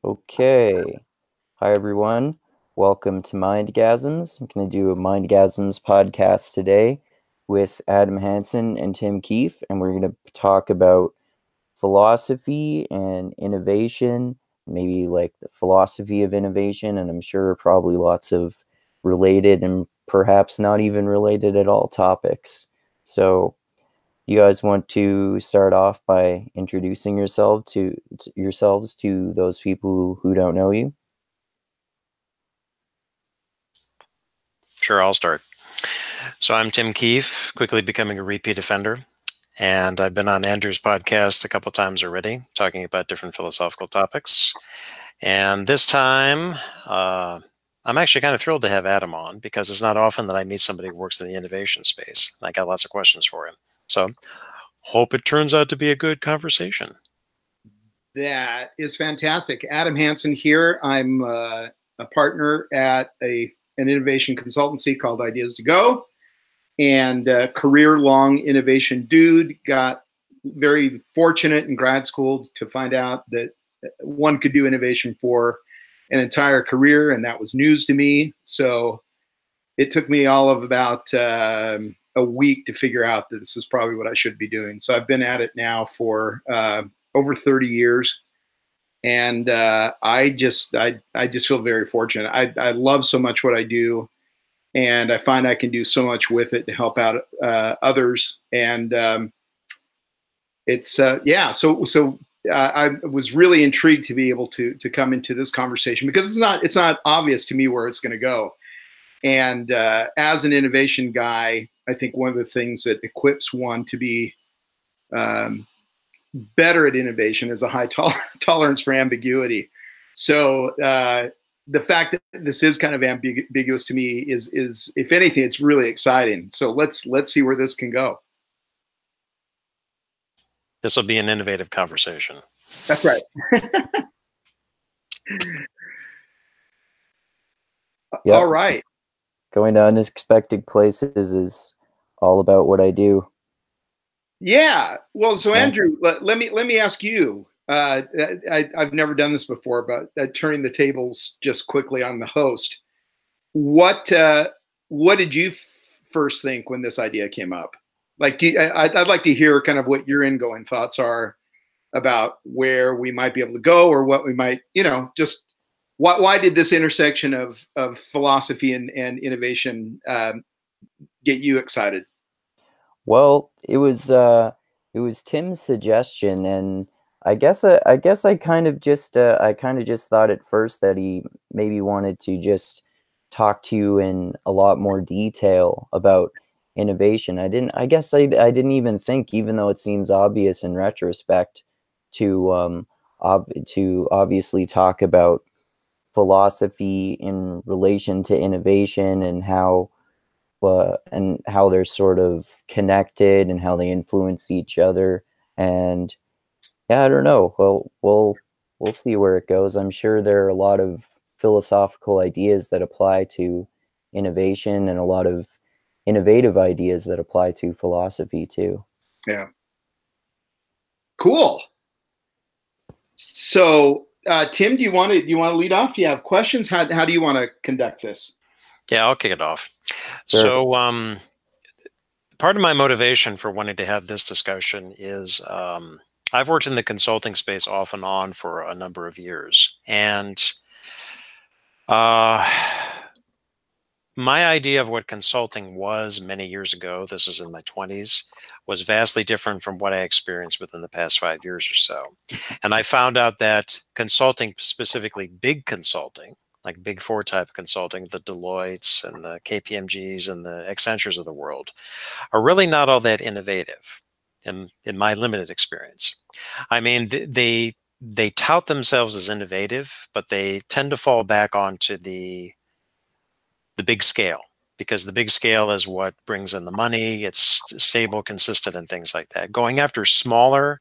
Okay. Hi, everyone. Welcome to Mindgasms. I'm going to do a Mindgasms podcast today with Adam Hansen and Tim Keefe, and we're going to talk about philosophy and innovation, maybe like the philosophy of innovation, and I'm sure probably lots of related and perhaps not even related at all topics. So, you guys want to start off by introducing yourselves to those people who don't know you? Sure, I'll start. So I'm Tim Keefe, quickly becoming a repeat offender. And I've been on Andrew's podcast a couple times already, talking about different philosophical topics. And this time, I'm actually kind of thrilled to have Adam on because it's not often that I meet somebody who works in the innovation space. I got lots of questions for him. So hope it turns out to be a good conversation. That is fantastic. Adam Hansen here. I'm a partner at an innovation consultancy called Ideas to Go, and a career-long innovation dude. Got very fortunate in grad school to find out that one could do innovation for an entire career, and that was news to me. So it took me all of about a week to figure out that this is probably what I should be doing. So I've been at it now for over 30 years. And I just feel very fortunate. I love so much what I do, and I find I can do so much with it to help out others. And it's yeah. So I was really intrigued to be able to come into this conversation because it's not obvious to me where it's going to go. And as an innovation guy, I think one of the things that equips one to be better at innovation is a high tolerance for ambiguity. So the fact that this is kind of ambiguous to me is if anything, it's really exciting. So let's see where this can go. This will be an innovative conversation. That's right. Yep. All right. Going to unexpected places is all about what I do. Yeah. Well, so Andrew, let me ask you. I've never done this before, but turning the tables just quickly on the host. What did you first think when this idea came up? Like, I'd like to hear kind of what your ingoing thoughts are about where we might be able to go, or what we might, just why did this intersection of philosophy and innovation get you excited? Well, it was Tim's suggestion, and I guess I kind of just thought at first that he maybe wanted to just talk to you in a lot more detail about innovation. I didn't even think, even though it seems obvious in retrospect, to obviously talk about philosophy in relation to innovation and how they're sort of connected and how they influence each other. And yeah, I don't know. Well, we'll see where it goes. I'm sure there are a lot of philosophical ideas that apply to innovation and a lot of innovative ideas that apply to philosophy too. Yeah. Cool. So, Tim, do you want to lead off? Do you have questions? How do you want to conduct this? Yeah, I'll kick it off. Sure. So, part of my motivation for wanting to have this discussion is I've worked in the consulting space off and on for a number of years, and my idea of what consulting was many years ago, this is in my 20s, was vastly different from what I experienced within the past 5 years or so. And I found out that consulting, specifically big consulting, like Big Four type consulting, the Deloittes and the KPMGs and the Accentures of the world, are really not all that innovative in my limited experience. I mean, they tout themselves as innovative, but they tend to fall back onto the big scale, because the big scale is what brings in the money. It's stable, consistent, and things like that. Going after smaller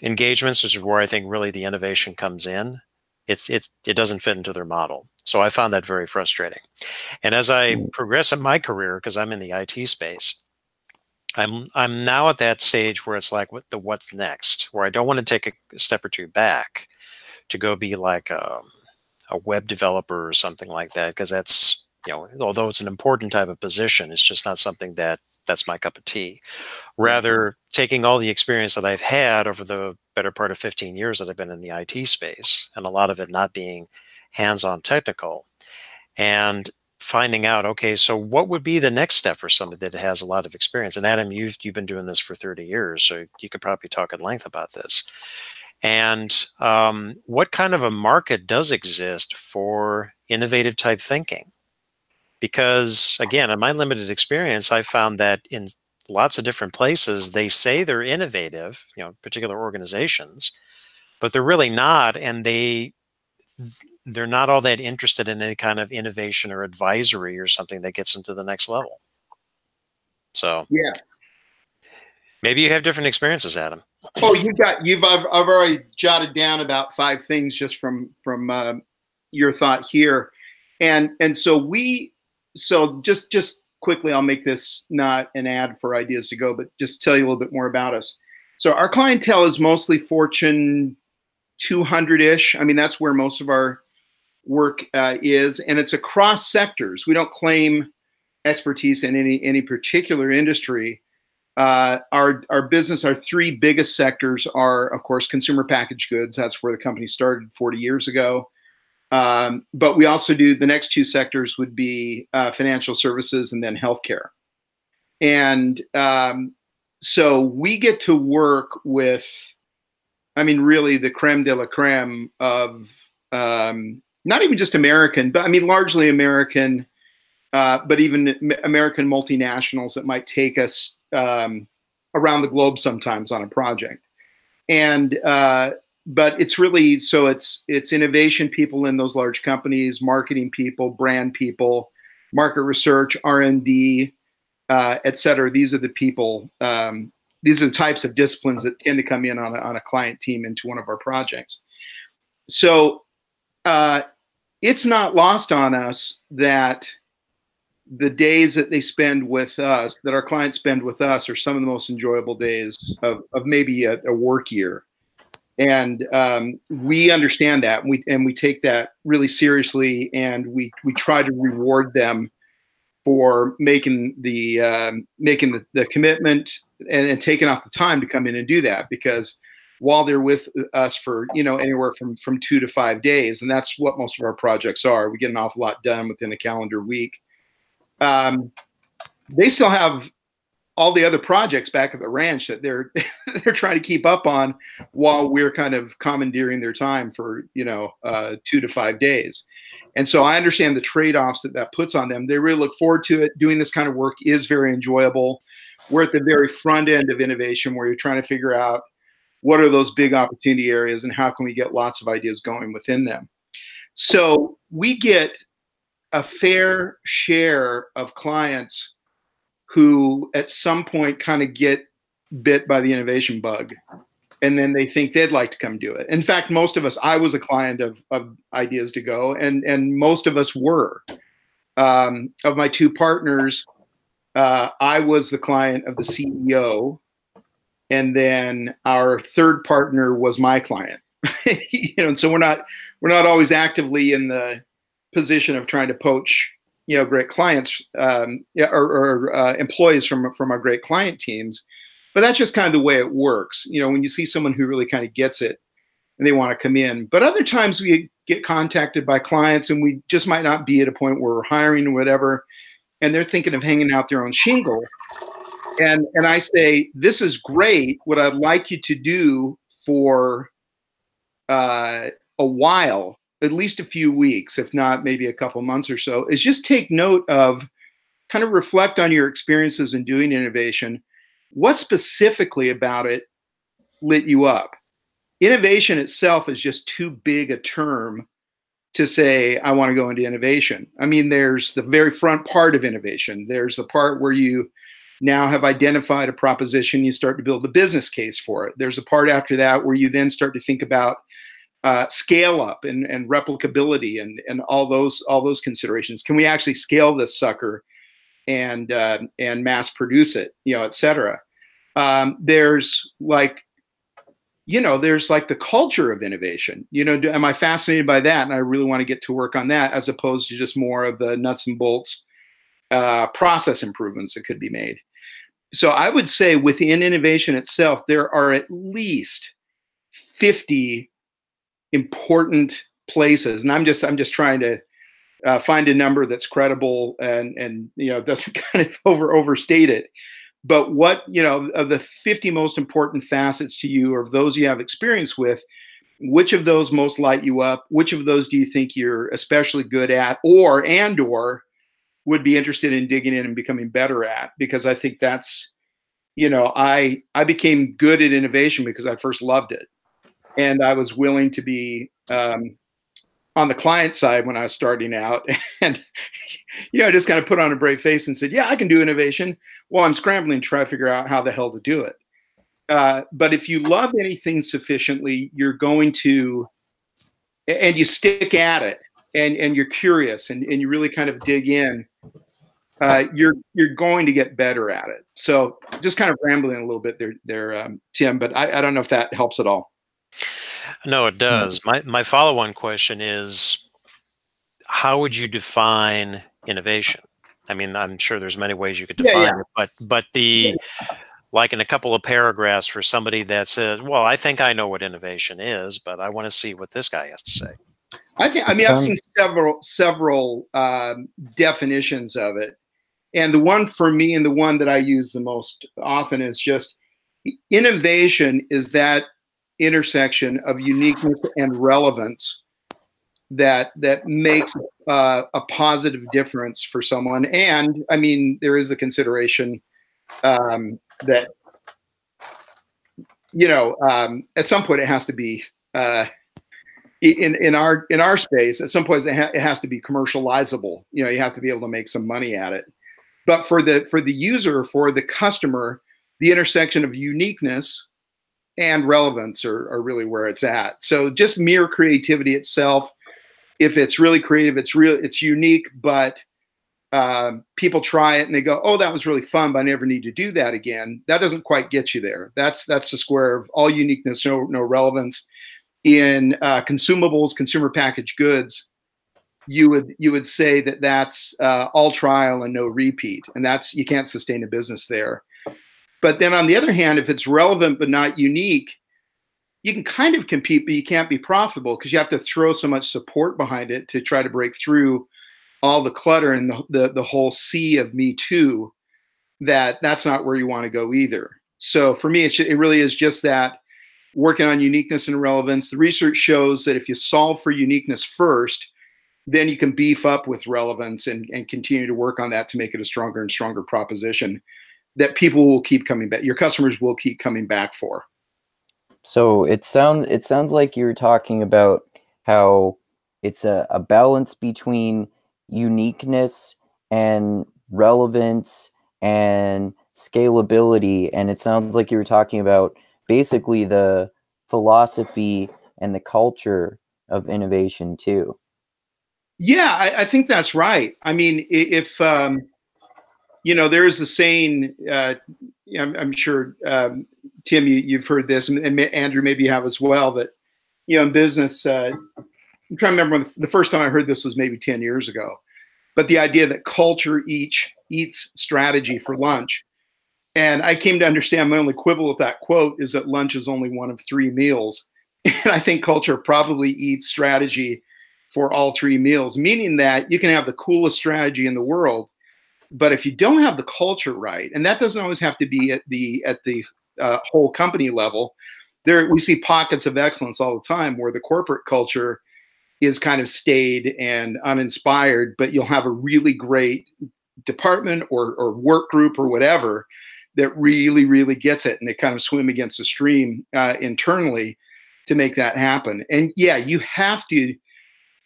engagements, which is where I think really the innovation comes in, it doesn't fit into their model. So I found that very frustrating. And as I progress in my career, because I'm in the IT space, I'm now at that stage where it's like what's next, where I don't want to take a step or two back to go be like a web developer or something like that, because that's, although it's an important type of position, it's just not something that's my cup of tea. Rather, taking all the experience that I've had over the better part of 15 years that I've been in the IT space, and a lot of it not being hands-on technical, and finding out, okay, so what would be the next step for somebody that has a lot of experience? And Adam, you've been doing this for 30 years, so you could probably talk at length about this. And what kind of a market does exist for innovative type thinking? Because again, in my limited experience, I found that in lots of different places, they say they're innovative, particular organizations, but they're really not, and they're not all that interested in any kind of innovation or advisory or something that gets them to the next level. So yeah, maybe you have different experiences, Adam. Oh, I've already jotted down about 5 things just from your thought here, and so just quickly, I'll make this not an ad for Ideas to Go, but just tell you a little bit more about us. So our clientele is mostly Fortune 200-ish. I mean, that's where most of our work is, and it's across sectors. We don't claim expertise in any particular industry. Our business, our 3 biggest sectors are, of course, consumer packaged goods. That's where the company started 40 years ago. But we also do, the next 2 sectors would be financial services and then healthcare. And so we get to work with, I mean, really the creme de la creme of not even just American, but I mean, largely American, but even American multinationals that might take us around the globe sometimes on a project. And but it's really, so it's innovation people in those large companies, marketing people, brand people, market research, R&D, et cetera. These are the people, these are the types of disciplines that tend to come in on a client team into one of our projects. So it's not lost on us that the days that they spend with us, that our clients spend with us, are some of the most enjoyable days of maybe a work year. And we understand that, and we take that really seriously, and we try to reward them for making the commitment and taking off the time to come in and do that, because while they're with us for anywhere from 2 to 5 days, and that's what most of our projects are, we get an awful lot done within a calendar week. They still have all the other projects back at the ranch that they're trying to keep up on, while we're kind of commandeering their time for 2 to 5 days. And so I understand the trade-offs that puts on them. They really look forward to it. Doing this kind of work is very enjoyable. We're at the very front end of innovation, where you're trying to figure out what are those big opportunity areas and how can we get lots of ideas going within them. So we get a fair share of clients who at some point kind of get bit by the innovation bug, and then they think they'd like to come do it. In fact, most of us, I was a client of Ideas to Go, and most of us were. Of my 2 partners, I was the client of the CEO, and then our 3rd partner was my client. And so we're not always actively in the position of trying to poach great clients or employees from our great client teams, but that's just kind of the way it works. When you see someone who really kind of gets it and they want to come in. But other times we get contacted by clients, and we just might not be at a point where we're hiring or whatever, and they're thinking of hanging out their own shingle. And I say, this is great. What I'd like you to do for a while, at least a few weeks, if not maybe a couple months or so, is just take note of, kind of reflect on your experiences in doing innovation. What specifically about it lit you up? Innovation itself is just too big a term to say, I want to go into innovation. I mean, there's the very front part of innovation. There's the part where you now have identified a proposition, you start to build a business case for it. There's a part after that where you then start to think about scale up and replicability and all those considerations. Can we actually scale this sucker and mass produce it, et cetera? There's like there's like the culture of innovation. Am I fascinated by that? And I really want to get to work on that, as opposed to just more of the nuts and bolts process improvements that could be made. So I would say within innovation itself, there are at least 50 important places, and I'm just trying to find a number that's credible and doesn't kind of overstate it. But what, of the 50 most important facets to you, or of those you have experience with, which of those most light you up? Which of those do you think you're especially good at, or would be interested in digging in and becoming better at? Because I think that's, I became good at innovation because I first loved it. And I was willing to be on the client side when I was starting out, and I just kind of put on a brave face and said, "Yeah, I can do innovation." While I'm scrambling to try to figure out how the hell to do it. But if you love anything sufficiently, you're going to, and you stick at it, and you're curious, and you really kind of dig in. You're going to get better at it. So just kind of rambling a little bit there, Tim. But I don't know if that helps at all. No, it does. My follow-on question is, how would you define innovation? I mean, I'm sure there's many ways you could define it, but like in a couple of paragraphs for somebody that says, well, I think I know what innovation is, but I want to see what this guy has to say. I've seen several definitions of it. And the one for me, and the one that I use the most often, is just innovation is that intersection of uniqueness and relevance that makes a positive difference for someone. And I mean, there is a consideration that at some point it has to be in our space. At some point it has to be commercializable. You have to be able to make some money at it. But for the user, for the customer, the intersection of uniqueness and relevance are really where it's at. So just mere creativity itself, if it's really creative, it's unique, but people try it and they go, "Oh, that was really fun, but I never need to do that again." That doesn't quite get you there. That's the square of all uniqueness, no relevance. In consumables, consumer packaged goods, you would say that that's all trial and no repeat, and you can't sustain a business there. But then on the other hand, if it's relevant but not unique, you can kind of compete, but you can't be profitable because you have to throw so much support behind it to try to break through all the clutter and the whole sea of Me Too. That's not where you want to go either. So for me, it really is just that, working on uniqueness and relevance. The research shows that if you solve for uniqueness first, then you can beef up with relevance and continue to work on that to make it a stronger and stronger proposition that people will keep coming back. Your customers will keep coming back for. So it sounds like you're talking about how it's a balance between uniqueness and relevance and scalability, and it sounds like you were talking about basically the philosophy and the culture of innovation too. Yeah, I think that's right. I mean, if there's a saying, I'm sure, Tim, you've heard this, and Andrew, maybe you have as well, that, in business, I'm trying to remember when the first time I heard this was maybe 10 years ago, but the idea that culture eats strategy for lunch. And I came to understand my only quibble with that quote is that lunch is only one of 3 meals. And I think culture probably eats strategy for all 3 meals, meaning that you can have the coolest strategy in the world, but if you don't have the culture right, and that doesn't always have to be at the whole company level, we see pockets of excellence all the time where the corporate culture is kind of staid and uninspired, but you'll have a really great department or work group or whatever that really, really gets it, and they kind of swim against the stream internally to make that happen. And yeah, you have to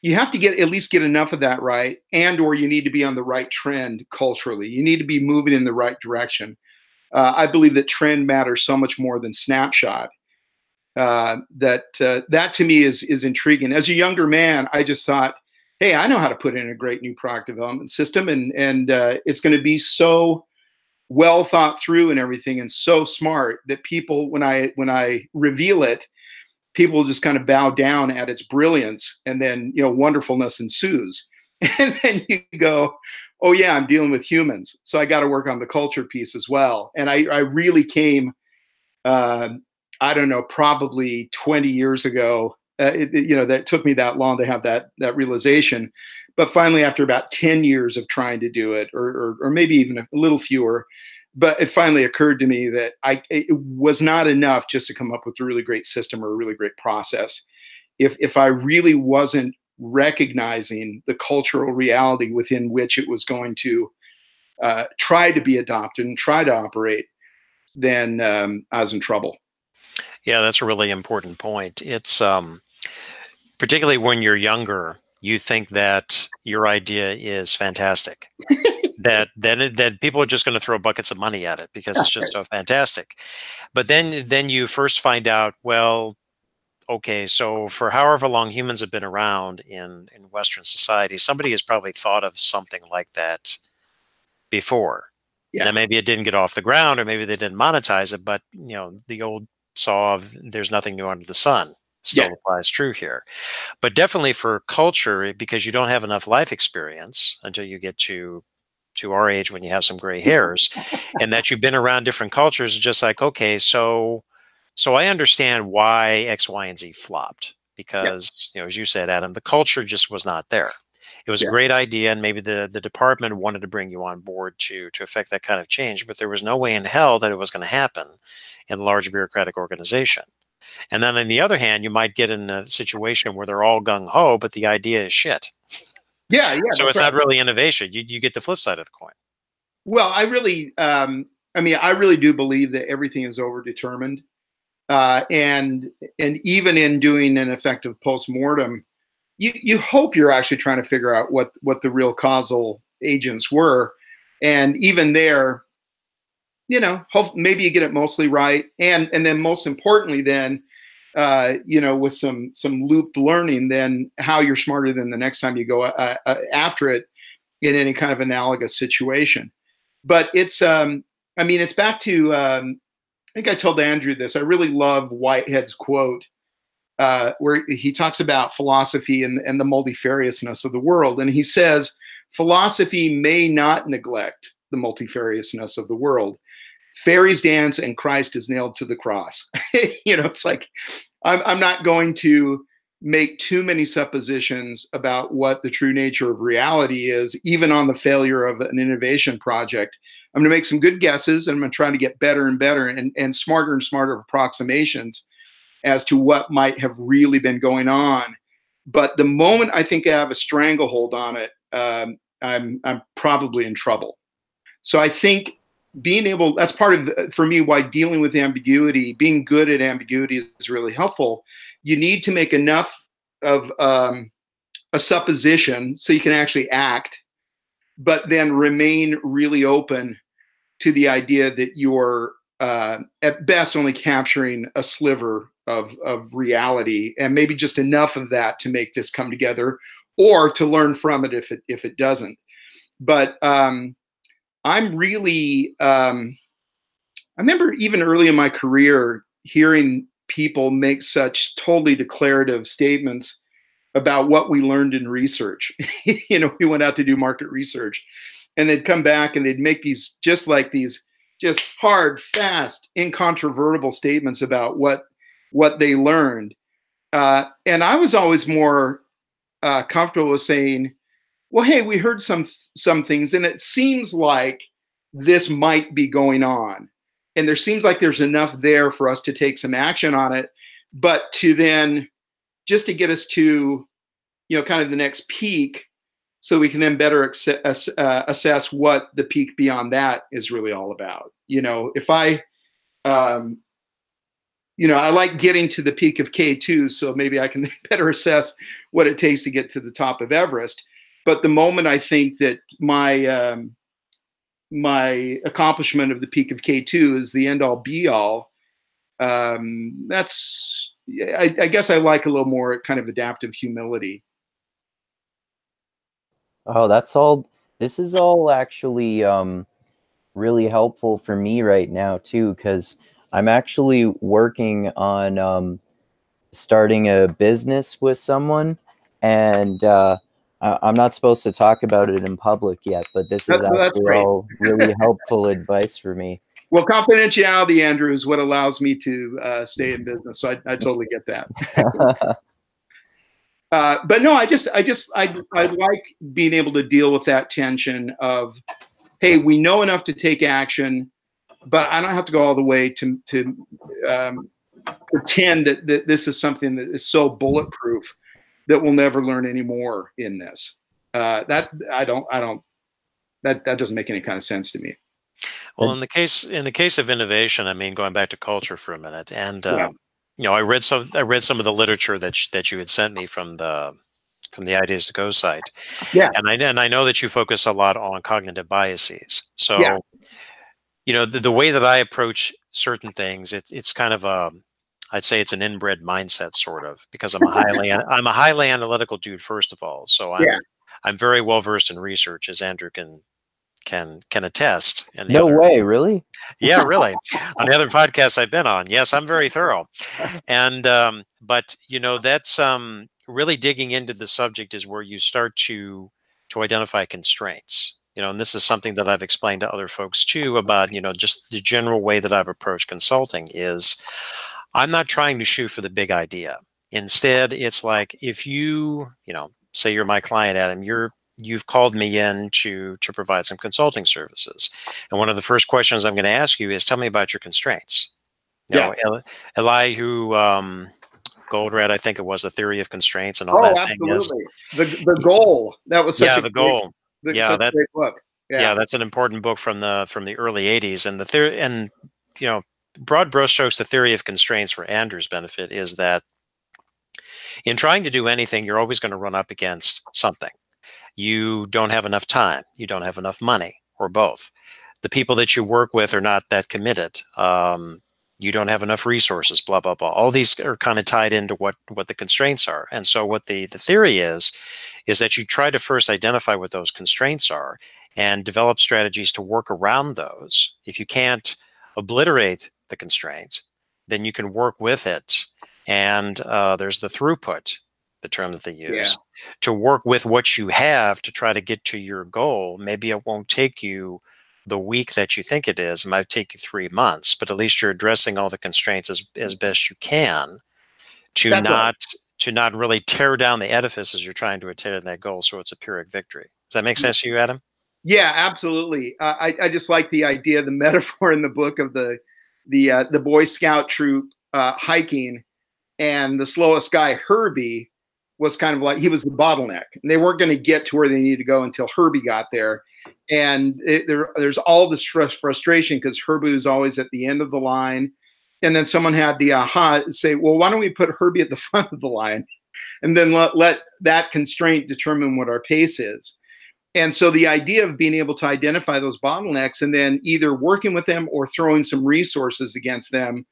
at least get enough of that right, or you need to be on the right trend culturally. You need to be moving in the right direction. I believe that trend matters so much more than snapshot. That to me is intriguing. As a younger man, I just thought, hey, I know how to put in a great new product development system, and it's going to be so well thought through and everything, and so smart that people, when I reveal it, people just kind of bow down at its brilliance, and then, you know, wonderfulness ensues. And then you go, oh yeah, I'm dealing with humans, so I got to work on the culture piece as well. And I really came, I don't know, probably 20 years ago. You know, that took me that long to have that realization. But finally, after about 10 years of trying to do it, or maybe even a little fewer, but it finally occurred to me that it was not enough just to come up with a really great system or a really great process. If I really wasn't recognizing the cultural reality within which it was going to try to be adopted and try to operate, then I was in trouble. Yeah, that's a really important point. It's particularly when you're younger, you think that your idea is fantastic. that people are just going to throw buckets of money at it because it's just so fantastic. But then you first find out, well, okay, so for however long humans have been around in Western society, somebody has probably thought of something like that before. Yeah. Now maybe it didn't get off the ground, or maybe they didn't monetize it, but you know, the old saw of "there's nothing new under the sun" still applies true here. But definitely for culture, because you don't have enough life experience until you get to our age when you have some gray hairs, and that you've been around different cultures, just like, okay, so I understand why X, Y, and Z flopped because, you know, as you said, Adam, the culture just was not there. It was a great idea, and maybe the department wanted to bring you on board to affect that kind of change, but there was no way in hell that it was going to happen in a large bureaucratic organization. And then on the other hand, you might get in a situation where they're all gung ho, but the idea is shit. Yeah, yeah. So it's not really innovation. You get the flip side of the coin. Well, I really, I really do believe that everything is overdetermined, and even in doing an effective postmortem, you hope you're actually trying to figure out what the real causal agents were, and even there, you know, maybe you get it mostly right, and then most importantly, then, you know, with some looped learning, then how you're smarter than the next time you go after it in any kind of analogous situation. But it's, I mean, it's back to, I think I told Andrew this. I really love Whitehead's quote, where he talks about philosophy and the multifariousness of the world. And he says, philosophy may not neglect the multifariousness of the world. Fairies dance and Christ is nailed to the cross. You know, it's like, I'm not going to make too many suppositions about what the true nature of reality is, even on the failure of an innovation project. I'm going to make some good guesses, and I'm going to try to get better and better and smarter approximations as to what might have really been going on. But the moment I think I have a stranglehold on it, I'm probably in trouble. So I think being able, that's part of, for me, why dealing with ambiguity, being good at ambiguity is really helpful. You need to make enough of a supposition so you can actually act, but then remain really open to the idea that you're at best only capturing a sliver of reality, and maybe just enough of that to make this come together, or to learn from it if it doesn't. But I'm really, I remember even early in my career hearing people make such totally declarative statements about what we learned in research. You know, we went out to do market research, and they'd come back and they'd make these just hard, fast, incontrovertible statements about what they learned. And I was always more comfortable with saying, well, hey, we heard some things, and it seems like this might be going on. And there seems like there's enough there for us to take some action on it, but to then, just to get us to, you know, kind of the next peak, so we can then better assess what the peak beyond that is really all about. You know, if I, you know, I like getting to the peak of K2, so maybe I can better assess what it takes to get to the top of Everest. But the moment I think that my my accomplishment of the peak of K2 is the end all be all, that's, I guess I like a little more kind of adaptive humility. Oh, that's all. This is all actually really helpful for me right now too, because I'm actually working on starting a business with someone, and I'm not supposed to talk about it in public yet, but this is That's actually great. all really helpful advice for me. Well, confidentiality, Andrew, is what allows me to stay in business. So I totally get that. But no, I like being able to deal with that tension of, hey, we know enough to take action, but I don't have to go all the way to pretend that this is something that is so bulletproof that we'll never learn any more in this. That doesn't make any kind of sense to me. Well, in the case of innovation, I mean, going back to culture for a minute, and Yeah. I read some of the literature that you had sent me from the Ideas to Go site, Yeah. and I know that you focus a lot on cognitive biases. So, Yeah. the way that I approach certain things, it's kind of I'd say it's an inbred mindset, sort of, because I'm a highly analytical dude, first of all. So Yeah. I'm very well versed in research, as Andrew can attest, and the No other. way, really? Yeah, really. On the other podcasts I've been on, yes, I'm very thorough. And but that's really digging into the subject is where you start to identify constraints. And this is something that I've explained to other folks too about, just the general way that I've approached consulting is I'm not trying to shoot for the big idea. Instead, it's like if say you're my client, Adam, you've called me in to provide some consulting services. And one of the first questions I'm going to ask you is, tell me about your constraints. Yeah. Elihu Goldratt, I think it was, The Theory of Constraints and all Oh, that thing is. absolutely. The goal. That was such The goal. such a great book. Yeah, that's an important book from the early 80s. And the theory, and broad brushstrokes, the theory of constraints, for Andrew's benefit, is that in trying to do anything, you're always going to run up against something. You don't have enough time, you don't have enough money, or both. The people that you work with are not that committed. You don't have enough resources, blah, blah, blah. All these are kind of tied into what the constraints are. And so what the theory is that you try to first identify what those constraints are and develop strategies to work around those. If you can't obliterate the constraints, then you can work with it. And there's the throughput, the term that they use, to work with what you have to try to get to your goal. Maybe it won't take you the week that you think it is. It might take you 3 months, but at least you're addressing all the constraints as best you can to not really tear down the edifice as you're trying to attain that goal. So it's a Pyrrhic victory. Does that make sense to you, Adam? Yeah, absolutely. I just like the idea, the metaphor in the book of the Boy Scout troop hiking, and the slowest guy, Herbie, was kind of like, he was the bottleneck, and they weren't going to get to where they needed to go until Herbie got there. And there's all this frustration because Herbie was always at the end of the line. And then someone had the aha say, well, why don't we put Herbie at the front of the line and then let that constraint determine what our pace is. And so the idea of being able to identify those bottlenecks and then either working with them or throwing some resources against them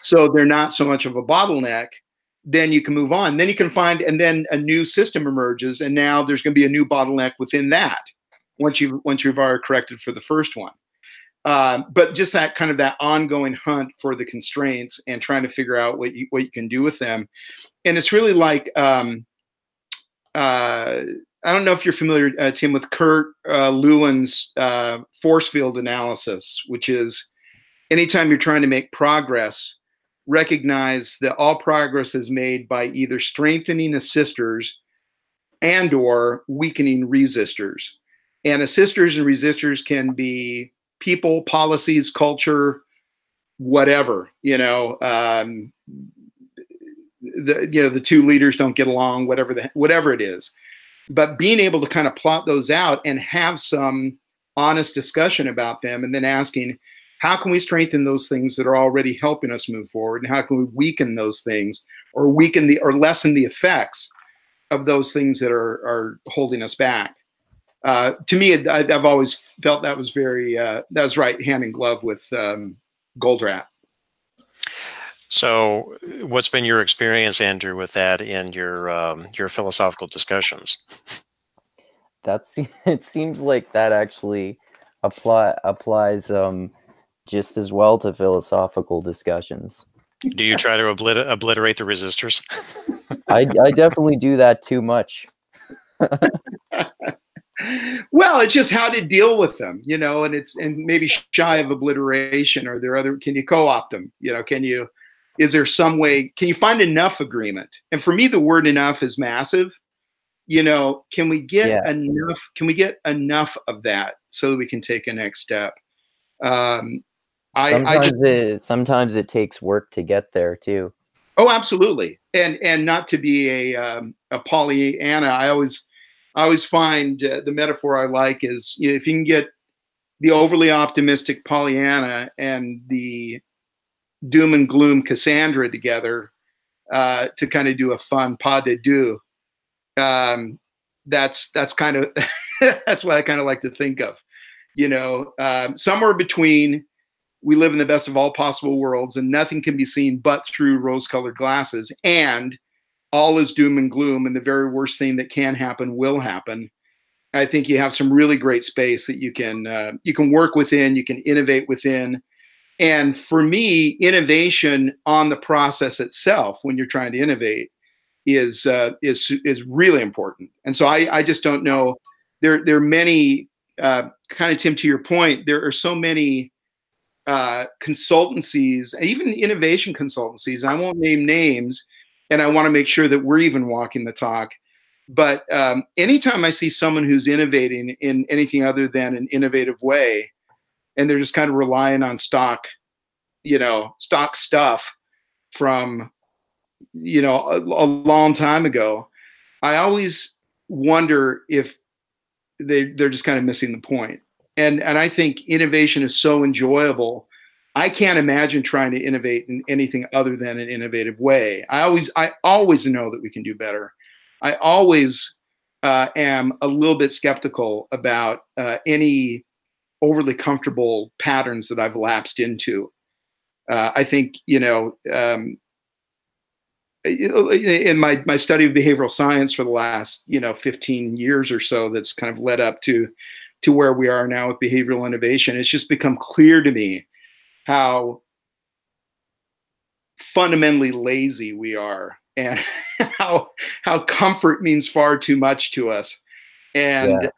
so they're not so much of a bottleneck, then you can move on. Then you can find, and then a new system emerges, and now there's going to be a new bottleneck within that once you've already corrected for the first one. But just that kind of that ongoing hunt for the constraints and trying to figure out what you can do with them. And it's really like, I don't know if you're familiar, Tim, with Kurt Lewin's force field analysis, which is anytime you're trying to make progress, recognize that all progress is made by either strengthening assisters and or weakening resistors. And assisters and resistors can be people, policies, culture, whatever. The two leaders don't get along, whatever it is. But being able to kind of plot those out and have some honest discussion about them, and then asking, how can we strengthen those things that are already helping us move forward, and how can we weaken those things, or lessen the effects of those things that are holding us back? To me, I've always felt that was that was right hand in glove with Goldratt. So, what's been your experience, Andrew, with that in your philosophical discussions? It seems like that actually applies just as well to philosophical discussions. Do you try to obliterate the resistors? I definitely do that too much. Well, it's just how to deal with them, you know, and maybe shy of obliteration. Or can you co-opt them? You know, is there some way, can you find enough agreement? And for me, the word enough is massive. You know, can we get enough of that so that we can take a next step? Sometimes it takes work to get there too. Oh, absolutely. And not to be a Pollyanna, I always find the metaphor I like is, you know, if you can get the overly optimistic Pollyanna and the doom and gloom Cassandra together to kind of do a fun pas de deux, that's kind of that's what I kind of like to think of. You know, somewhere between, we live in the best of all possible worlds and nothing can be seen but through rose-colored glasses, and all is doom and gloom, and the very worst thing that can happen will happen. I think you have some really great space that you can work within, you can innovate within. And for me, innovation on the process itself, when you're trying to innovate, is really important. And so I just don't know. There are many kind of, Tim, to your point, there are so many consultancies, even innovation consultancies. I won't name names, and I want to make sure that we're even walking the talk. But anytime I see someone who's innovating in anything other than an innovative way, and they're just kind of relying on stock stuff from, you know, a long time ago, I always wonder if they're just kind of missing the point. And I think innovation is so enjoyable. I can't imagine trying to innovate in anything other than an innovative way. I always know that we can do better. I always am a little bit skeptical about any overly comfortable patterns that I've lapsed into. I think, you know, in my study of behavioral science for the last, you know, 15 years or so, that's kind of led up to where we are now with behavioral innovation, it's just become clear to me how fundamentally lazy we are, and how comfort means far too much to us, and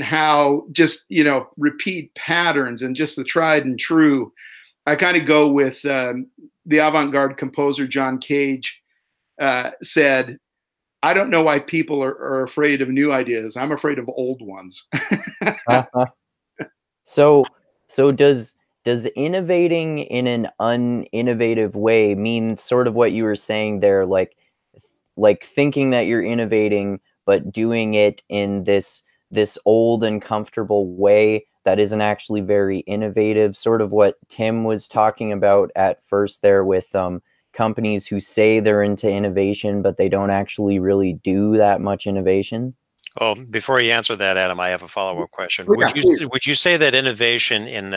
how just, you know, repeat patterns and just the tried and true. I kind of go with the avant-garde composer John Cage said, "I don't know why people are afraid of new ideas. I'm afraid of old ones." So does innovating in an uninnovative way mean sort of what you were saying there, like thinking that you're innovating, but doing it in this old and comfortable way that isn't actually very innovative, sort of what Tim was talking about at first there with companies who say they're into innovation, but they don't actually really do that much innovation? Oh, before you answer that, Adam, I have a follow-up question. Yeah, Would you say that innovation in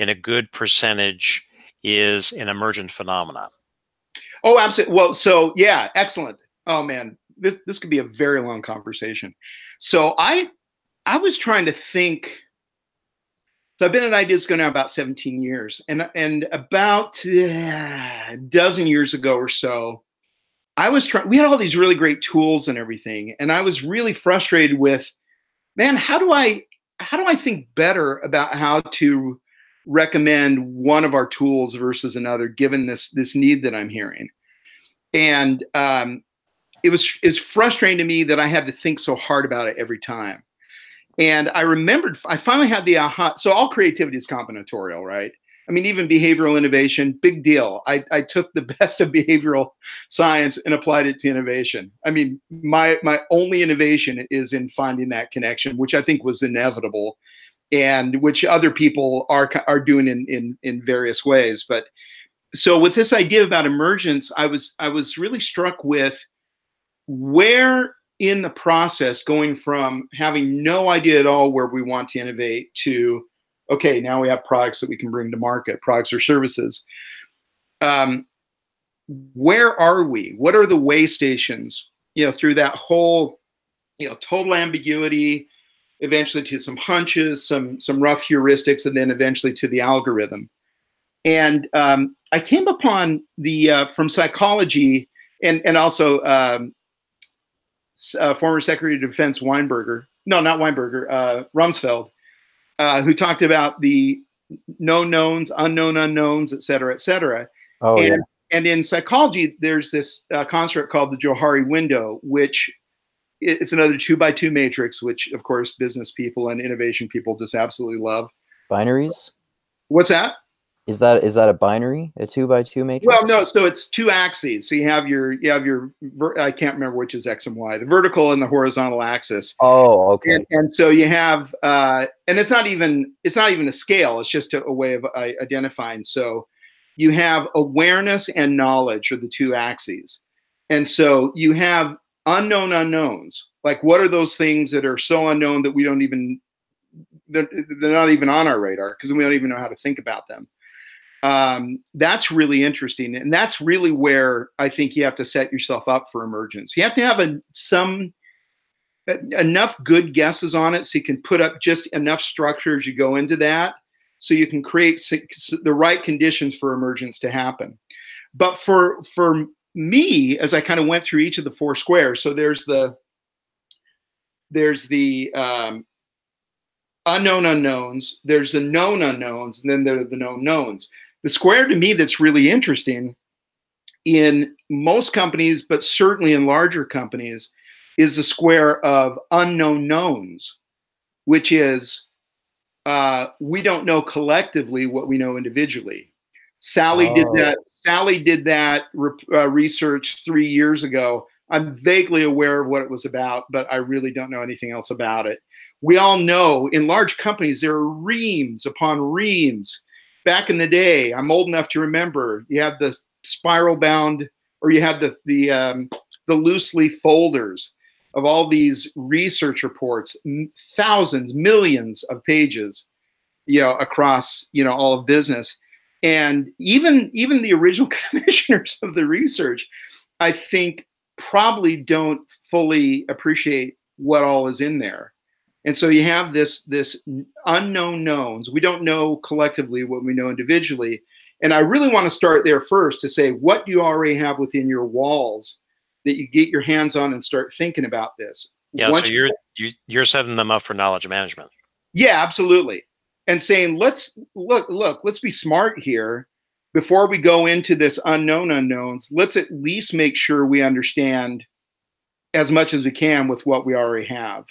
a good percentage is an emergent phenomenon? Oh, absolutely. Well, so yeah, excellent. Oh man, this could be a very long conversation. So I was trying to think. So I've been at Ideas Go now about 17 years, and about a dozen years ago or so, I was trying. We had all these really great tools and everything, and I was really frustrated with, man, how do I think better about how to recommend one of our tools versus another, given this need that I'm hearing? And it's frustrating to me that I had to think so hard about it every time. And I remembered, I finally had the aha. So all creativity is combinatorial, right? I mean, even behavioral innovation, big deal. I took the best of behavioral science and applied it to innovation. I mean, my only innovation is in finding that connection, which I think was inevitable, and which other people are doing in various ways. But so with this idea about emergence, I was really struck with where in the process, going from having no idea at all where we want to innovate to, okay, now we have products that we can bring to market, products or services. Where are we? What are the way stations, you know, through that whole, you know, total ambiguity, eventually to some hunches, some rough heuristics, and then eventually to the algorithm. And I came upon the from psychology and also former Secretary of Defense Rumsfeld, who talked about the known knowns, unknown unknowns, et cetera, et cetera. Oh, and, yeah. And in psychology, there's this construct called the Johari window, which it's another 2x2 matrix, which of course business people and innovation people just absolutely love. Binaries? What's that? Is that a binary, a 2x2 matrix? Well, no. So it's two axes. So you have your I can't remember which is X and Y, the vertical and the horizontal axis. Oh, okay. And so you have, and it's not even a scale. It's just a way of identifying. So you have awareness and knowledge are the two axes, and so you have unknown unknowns. Like, what are those things that are so unknown that we don't even they're not even on our radar because we don't even know how to think about them. That's really interesting. And that's really where I think you have to set yourself up for emergence. You have to have enough good guesses on it so you can put up just enough structure as you go into that so you can create the right conditions for emergence to happen. But for me, as I kind of went through each of the four squares, so there's the unknown unknowns, there's the known unknowns, and then there are the known knowns. The square to me that's really interesting in most companies, but certainly in larger companies, is the square of unknown knowns, which is we don't know collectively what we know individually. Sally did that. Sally did that research 3 years ago. I'm vaguely aware of what it was about, but I really don't know anything else about it. We all know in large companies there are reams upon reams. Back in the day, I'm old enough to remember, you have the spiral bound, or you had the loose leaf folders of all these research reports, thousands, millions of pages, across, all of business. And even the original commissioners of the research, I think, probably don't fully appreciate what all is in there. And so you have this unknown knowns. We don't know collectively what we know individually. And I really want to start there first to say, what do you already have within your walls that you get your hands on and start thinking about this? Yeah, so you're setting them up for knowledge management. Yeah, absolutely. And saying, let's be smart here. Before we go into this unknown unknowns, let's at least make sure we understand as much as we can with what we already have.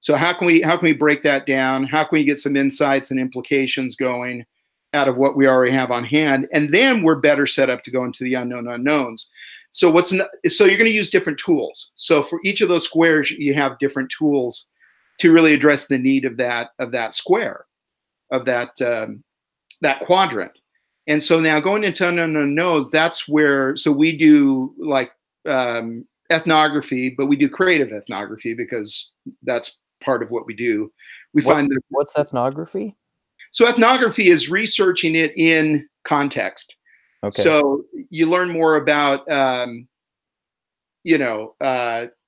So how can we break that down? How can we get some insights and implications going out of what we already have on hand? And then we're better set up to go into the unknown unknowns. So so you're going to use different tools. So for each of those squares, you have different tools to really address the need of that square, of that quadrant. And so now going into unknown unknowns, that's where, so we do like ethnography, but we do creative ethnography because that's part of what we do. What's ethnography? So ethnography is researching it in context. Okay. So you learn more about,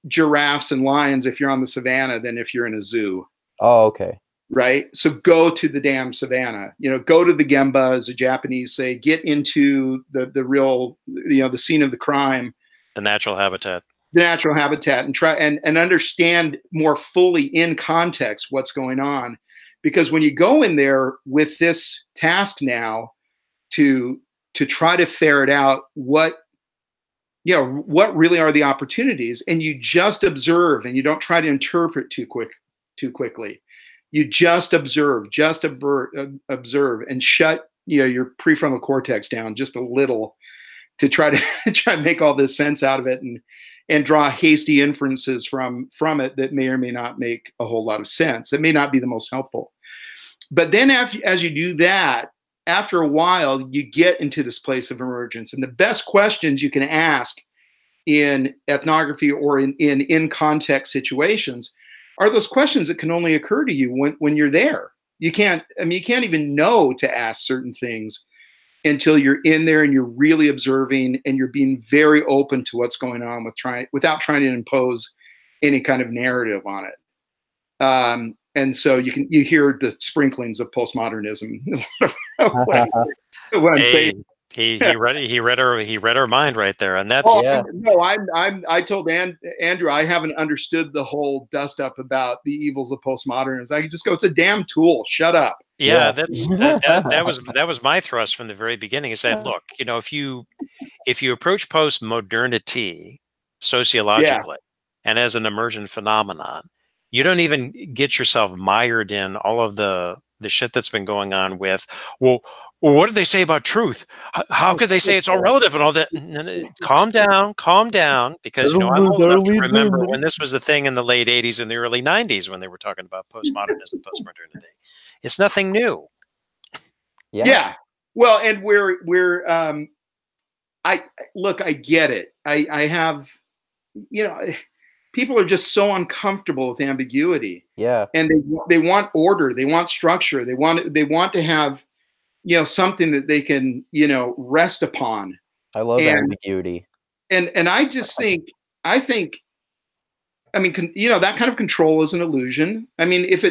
giraffes and lions if you're on the savannah than if you're in a zoo. Oh, okay. Right. So go to the damn savannah, go to the Gemba, as the Japanese say, get into the real, the scene of the crime. The natural habitat. And try and understand more fully in context what's going on. Because when you go in there with this task now to try to ferret out what really are the opportunities, and you just observe and you don't try to interpret too quickly. You just observe and shut your prefrontal cortex down just a little to try to make all this sense out of it and draw hasty inferences from it that may or may not make a whole lot of sense. It may not be the most helpful. But then as you do that, after a while, you get into this place of emergence. And the best questions you can ask in ethnography or in context situations are those questions that can only occur to you when you're there. You can't even know to ask certain things until you're in there and you're really observing and you're being very open to what's going on without trying to impose any kind of narrative on it. and so you hear the sprinklings of postmodernism. What I'm saying. He read our mind right there, and that's I told Andrew I haven't understood the whole dust up about the evils of postmodernism. I just go, it's a damn tool. Shut up. Yeah, that was my thrust from the very beginning. I said, look, if you approach post-modernity sociologically and as an emergent phenomenon, you don't even get yourself mired in all of the shit that's been going on with, well, what do they say about truth? How could they say it's all relative and all that? Calm down, because I'm old enough to remember when this was the thing in the late 80s and the early 90s when they were talking about postmodernism, postmodernity. It's nothing new. Yeah. Well, and I get it. I have, people are just so uncomfortable with ambiguity. Yeah. And they want order. They want structure. They want to have, something that they can, rest upon. I love ambiguity. And I just think, that kind of control is an illusion. I mean, if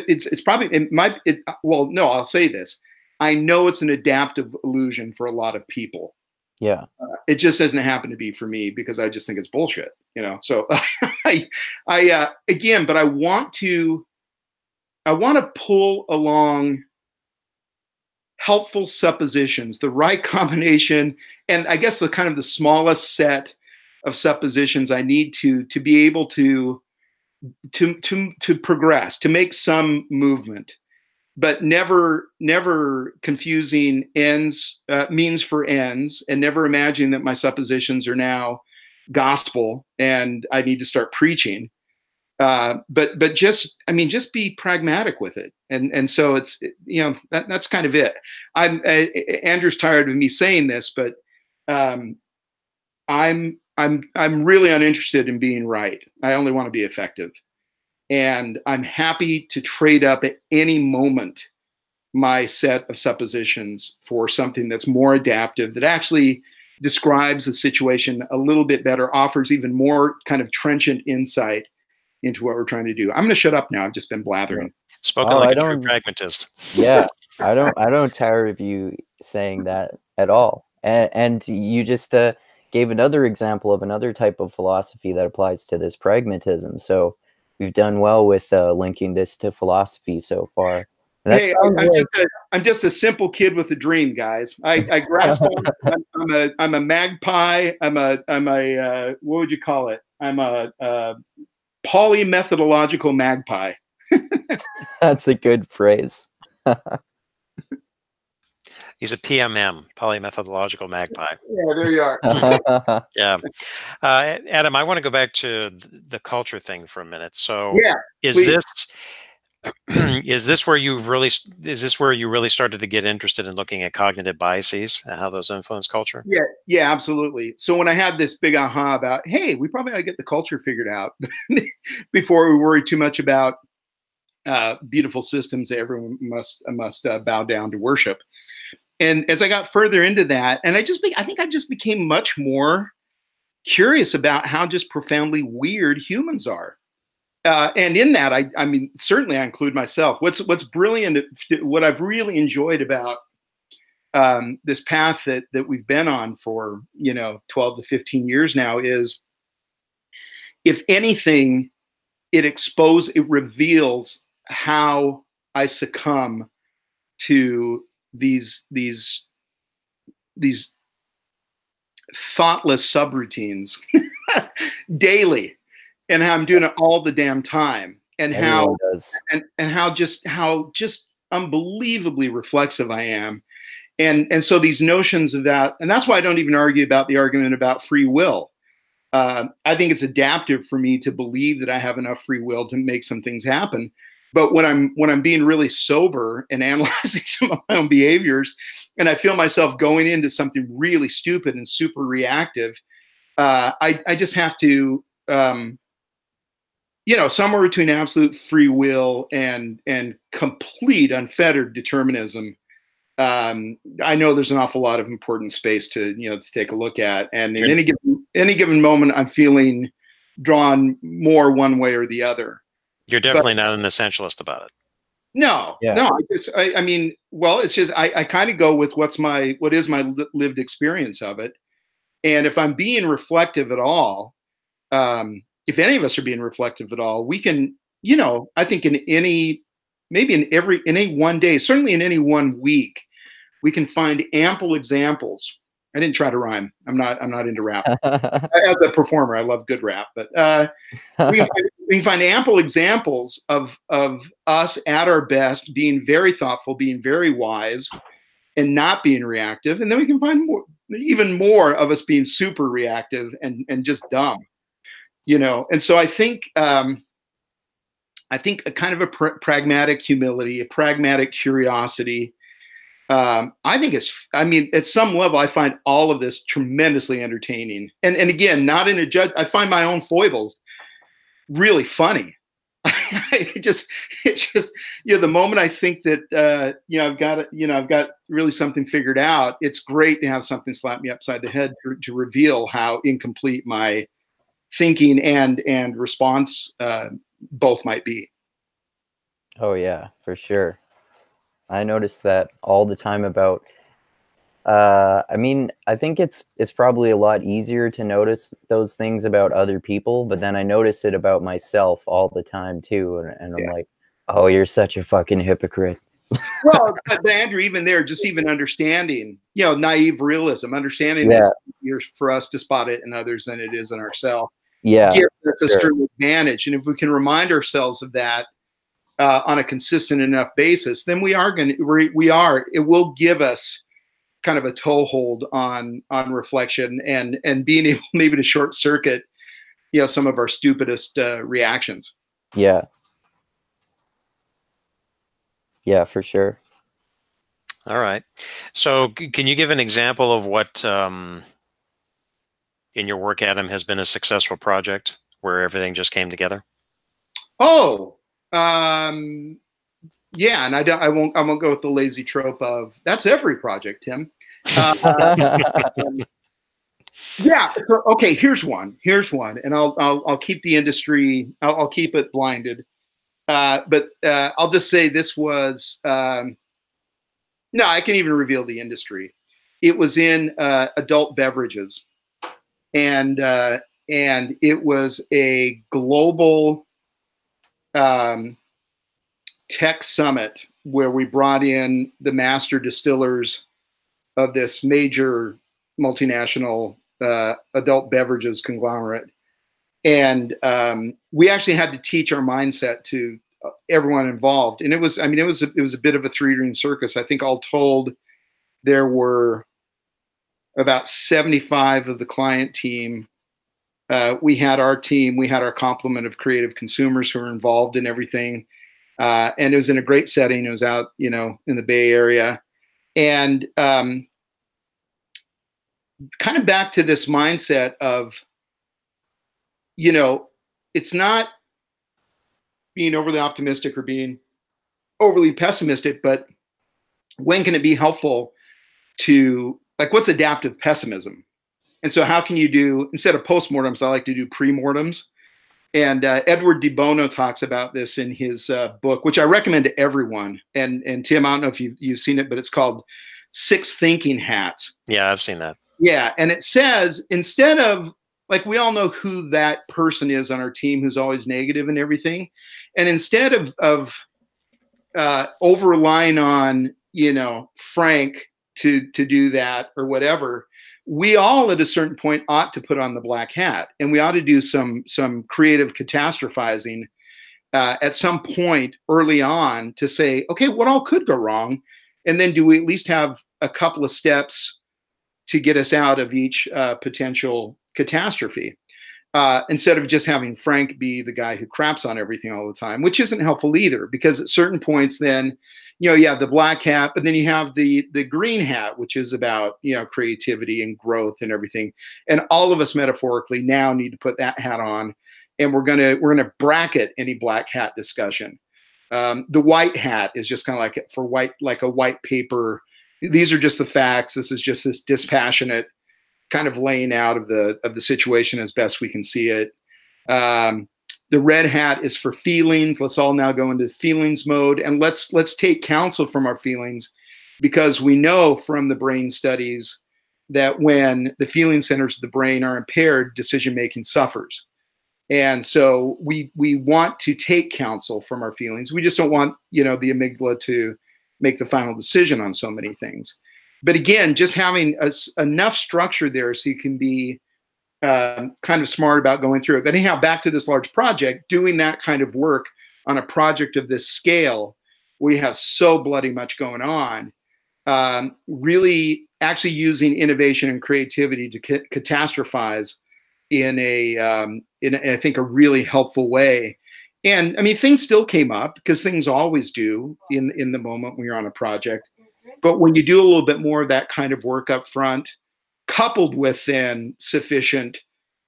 I'll say this. I know it's an adaptive illusion for a lot of people. Yeah. It just doesn't happen to be for me because I just think it's bullshit, So but I want to pull along helpful suppositions, the right combination, and I guess the smallest set of suppositions I need to be able to progress, to make some movement, but never confusing means for ends, and never imagining that my suppositions are now gospel and I need to start preaching. But just be pragmatic with it. And so it's, that's kind of it. Andrew's tired of me saying this, but I'm really uninterested in being right. I only want to be effective. And I'm happy to trade up at any moment my set of suppositions for something that's more adaptive, that actually describes the situation a little bit better, offers even more kind of trenchant insight into what we're trying to do. I'm going to shut up now. I've just been blathering. Spoken like a true pragmatist. Yeah, I don't tire of you saying that at all. And you just gave another example of another type of philosophy that applies to this pragmatism. So we've done well with linking this to philosophy so far. Hey, I'm just a simple kid with a dream, guys. I grasp on. I'm a magpie. I'm a what would you call it? I'm a polymethodological magpie. That's a good phrase. He's a PMM, polymethodological magpie. Yeah, there you are. Yeah. Adam, I want to go back to the culture thing for a minute. So is this where you really started to get interested in looking at cognitive biases and how those influence culture? Yeah, absolutely. So when I had this big aha about, hey, we probably ought to get the culture figured out before we worry too much about beautiful systems that everyone must bow down to worship. And as I got further into that, and I think I just became much more curious about how just profoundly weird humans are. And in that, I mean, certainly I include myself. What's brilliant, what I've really enjoyed about this path that we've been on for 12 to 15 years now is, if anything, it reveals how I succumb to these thoughtless subroutines daily, and how I'm doing it all the damn time, and how just unbelievably reflexive I am. And so these notions of that, and that's why I don't even argue about the argument about free will. I think it's adaptive for me to believe that I have enough free will to make some things happen. But when I'm being really sober and analyzing some of my own behaviors, and I feel myself going into something really stupid and super reactive, I just have to, somewhere between absolute free will and complete unfettered determinism. I know there's an awful lot of important space to take a look at, and in any given moment, I'm feeling drawn more one way or the other. You're definitely not an essentialist about it. No, Yeah. no. I mean, well, it's just I kind of go with what is my lived experience of it, and if I'm being reflective at all, if any of us are being reflective at all, we can, I think maybe in any one day, certainly in any one week, we can find ample examples. I didn't try to rhyme. I'm not into rap. As a performer, I love good rap, but we can find ample examples of us at our best, being very thoughtful, being very wise, and not being reactive. And then we can find even more of us being super reactive and just dumb, And so I think a kind of a pragmatic humility, a pragmatic curiosity. I think at some level, I find all of this tremendously entertaining. And again, not in a judge. I find my own foibles really funny. It's just, the moment I think that, I've got really something figured out, it's great to have something slap me upside the head to reveal how incomplete my thinking and response both might be. Oh yeah, for sure. I notice that all the time about I mean, I think it's probably a lot easier to notice those things about other people, but then I notice it about myself all the time too, and I'm like, oh, you're such a fucking hypocrite. Well, but Andrew, even there, just even understanding, naive realism, understanding this easier for us to spot it in others than it is in ourselves. Yeah, gives us a certain advantage, and if we can remind ourselves of that on a consistent enough basis, then it will give us kind of a toehold on reflection and being able maybe to short circuit, some of our stupidest reactions. Yeah. Yeah, for sure. All right. So can you give an example of what in your work, Adam, has been a successful project where everything just came together? Oh, yeah, and I won't go with the lazy trope of that's every project, Tim. Yeah. So, okay. Here's one, and I'll keep the industry. I'll keep it blinded. But I'll just say this was no. I can even reveal the industry. It was in adult beverages, and it was a global tech summit where we brought in the master distillers of this major multinational adult beverages conglomerate. And we actually had to teach our mindset to everyone involved. And it was a bit of a three-ring circus. I think all told, there were about 75 of the client team. We had our team, we had our complement of creative consumers who were involved in everything. And it was in a great setting. It was out, in the Bay Area. And kind of back to this mindset of, it's not being overly optimistic or being overly pessimistic, but when can it be helpful to, like, what's adaptive pessimism? And so how can you do, instead of postmortems, I like to do premortems. And Edward de Bono talks about this in his book, which I recommend to everyone. And Tim, I don't know if you've seen it, but it's called 6 Thinking Hats. Yeah, I've seen that. Yeah. And it says, instead of, like, we all know who that person is on our team who's always negative and everything. And instead of over relying on, Frank to do that or whatever, we all at a certain point ought to put on the black hat, and we ought to do some creative catastrophizing at some point early on to say, okay, what all could go wrong? And then do we at least have a couple of steps to get us out of each potential catastrophe, instead of just having Frank be the guy who craps on everything all the time, which isn't helpful either, because at certain points then, you have the black hat, but then you have the green hat, which is about, creativity and growth and everything. And all of us metaphorically now need to put that hat on, and we're gonna bracket any black hat discussion. The white hat is just kind of like a white paper. These are just the facts. This is just this dispassionate kind of laying out of the situation as best we can see it. The red hat is for feelings. Let's all now go into feelings mode, and let's take counsel from our feelings, because we know from the brain studies that when the feeling centers of the brain are impaired, decision making suffers. And so we want to take counsel from our feelings. We just don't want, the amygdala to make the final decision on so many things. But again, just having enough structure there so you can be kind of smart about going through it. But anyhow, back to this large project, doing that kind of work on a project of this scale, we have so bloody much going on. Really actually using innovation and creativity to catastrophize in I think a really helpful way. And I mean, things still came up, because things always do in the moment when you're on a project. But when you do a little bit more of that kind of work up front, coupled with then sufficient,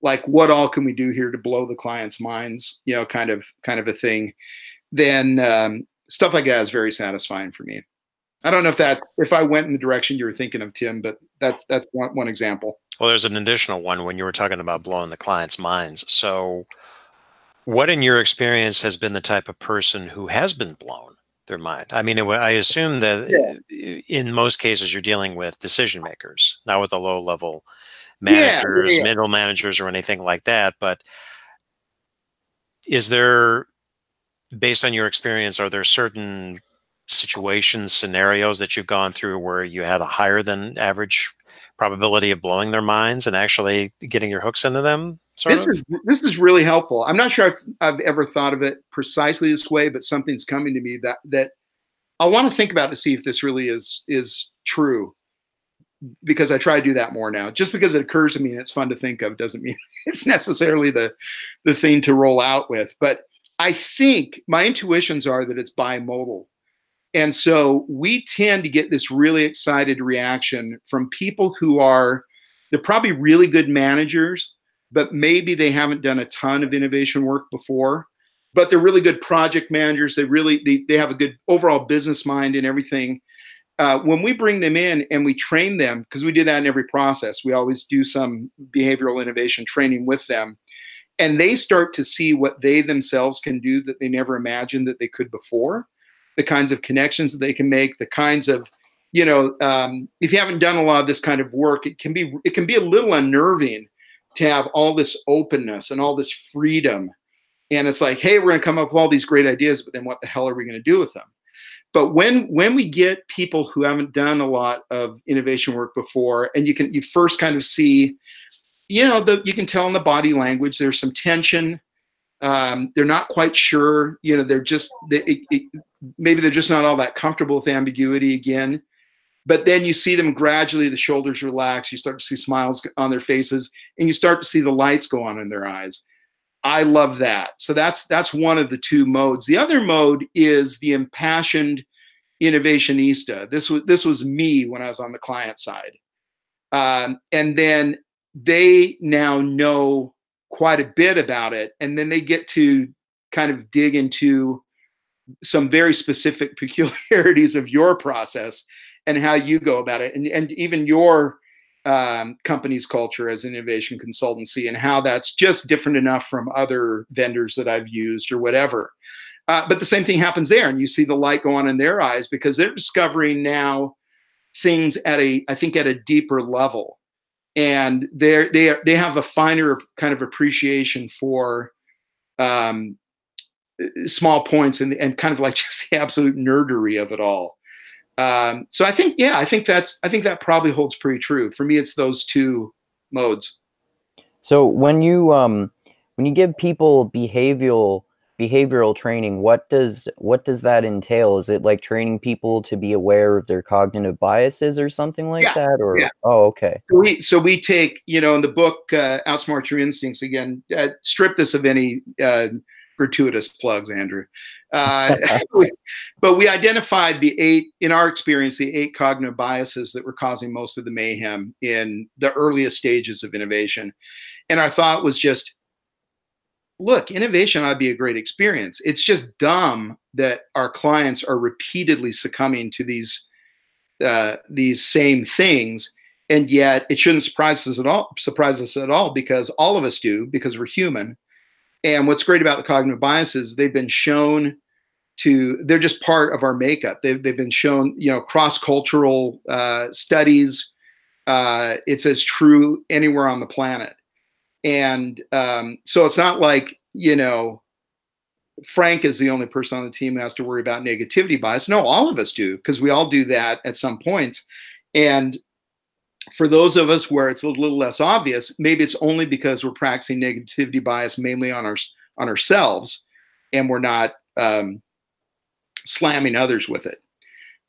like, what all can we do here to blow the client's minds, kind of a thing, then stuff like that is very satisfying for me. I don't know if I went in the direction you were thinking of, Tim, but that's one example. Well, there's an additional one when you were talking about blowing the client's minds. So what in your experience has been the type of person who has been blown their mind? I mean, I assume that in most cases you're dealing with decision makers, not with the low level managers, middle managers, or anything like that. But is there, based on your experience, are there certain situations, scenarios that you've gone through where you had a higher than average probability of blowing their minds and actually getting your hooks into them? This is really helpful. I'm not sure if I've ever thought of it precisely this way, but something's coming to me that I want to think about to see if this really is true, because I try to do that more now. Just because it occurs to me and it's fun to think of doesn't mean it's necessarily the thing to roll out with. But I think my intuitions are that it's bimodal. And so we tend to get this really excited reaction from people who they're probably really good managers, but maybe they haven't done a ton of innovation work before, but they're really good project managers. They have a good overall business mind and everything. When we bring them in and we train them, because we do that in every process, we always do some behavioral innovation training with them, and they start to see what they themselves can do that they never imagined that they could before. The kinds of connections that they can make, the kinds of, if you haven't done a lot of this kind of work, it can be a little unnerving to have all this openness and all this freedom. And it's like, hey, we're going to come up with all these great ideas, but then what the hell are we going to do with them? But when we get people who haven't done a lot of innovation work before, and you first kind of see, you can tell in the body language, there's some tension. They're not quite sure, maybe they're just not all that comfortable with ambiguity again. But then you see them gradually, the shoulders relax, you start to see smiles on their faces, and you start to see the lights go on in their eyes. I love that. So that's one of the two modes. The other mode is the impassioned innovationista. This was me when I was on the client side. And then they now know quite a bit about it, and then they get to kind of dig into some very specific peculiarities of your process and how you go about it, and even your company's culture as an innovation consultancy, and how that's just different enough from other vendors that I've used or whatever. But the same thing happens there, and you see the light go on in their eyes, because they're discovering now things I think at a deeper level. And they have a finer kind of appreciation for small points and kind of like just the absolute nerdery of it all. So I think that probably holds pretty true. For me, it's those two modes. So when you give people behavioral training, what does that entail? Is it like training people to be aware of their cognitive biases or something like that? Or oh, okay. So we take, in the book Outsmart Your Instincts, again, strip this of any gratuitous plugs, Andrew. But we identified in our experience, the 8 cognitive biases that were causing most of the mayhem in the earliest stages of innovation. And our thought was just, look, innovation ought to be a great experience. It's just dumb that our clients are repeatedly succumbing to these same things, and yet it shouldn't surprise us at all, because all of us do, because we're human. And what's great about the cognitive biases, they've been shown they're just part of our makeup. They've been shown, cross-cultural studies. It's as true anywhere on the planet. And so it's not like, Frank is the only person on the team who has to worry about negativity bias. No, all of us do, because we all do that at some points. And for those of us where it's a little less obvious, maybe it's only because we're practicing negativity bias mainly on ourselves, and we're not slamming others with it.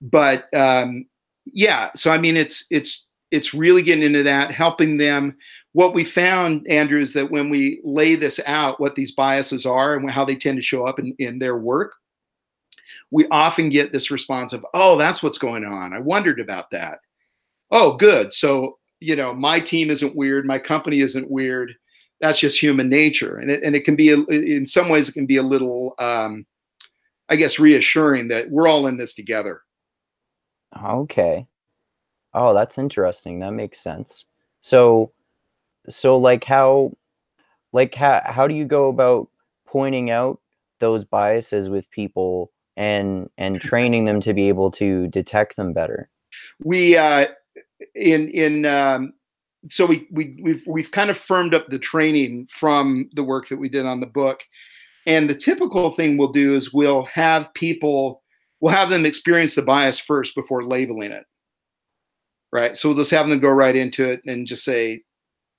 But yeah, so I mean, it's really getting into that, helping them. What we found, Andrew, is that when we lay this out, what these biases are and how they tend to show up in their work, we often get this response of, oh, that's what's going on. I wondered about that. Oh, good. So, my team isn't weird. My company isn't weird. That's just human nature. And it can be, in some ways, it can be a little, I guess, reassuring that we're all in this together. Okay. Oh, that's interesting. That makes sense. So how do you go about pointing out those biases with people and training them to be able to detect them better? We've kind of firmed up the training from the work that we did on the book. And the typical thing we'll do is we'll have them experience the bias first before labeling it. Right. So we'll just have them go right into it and just say,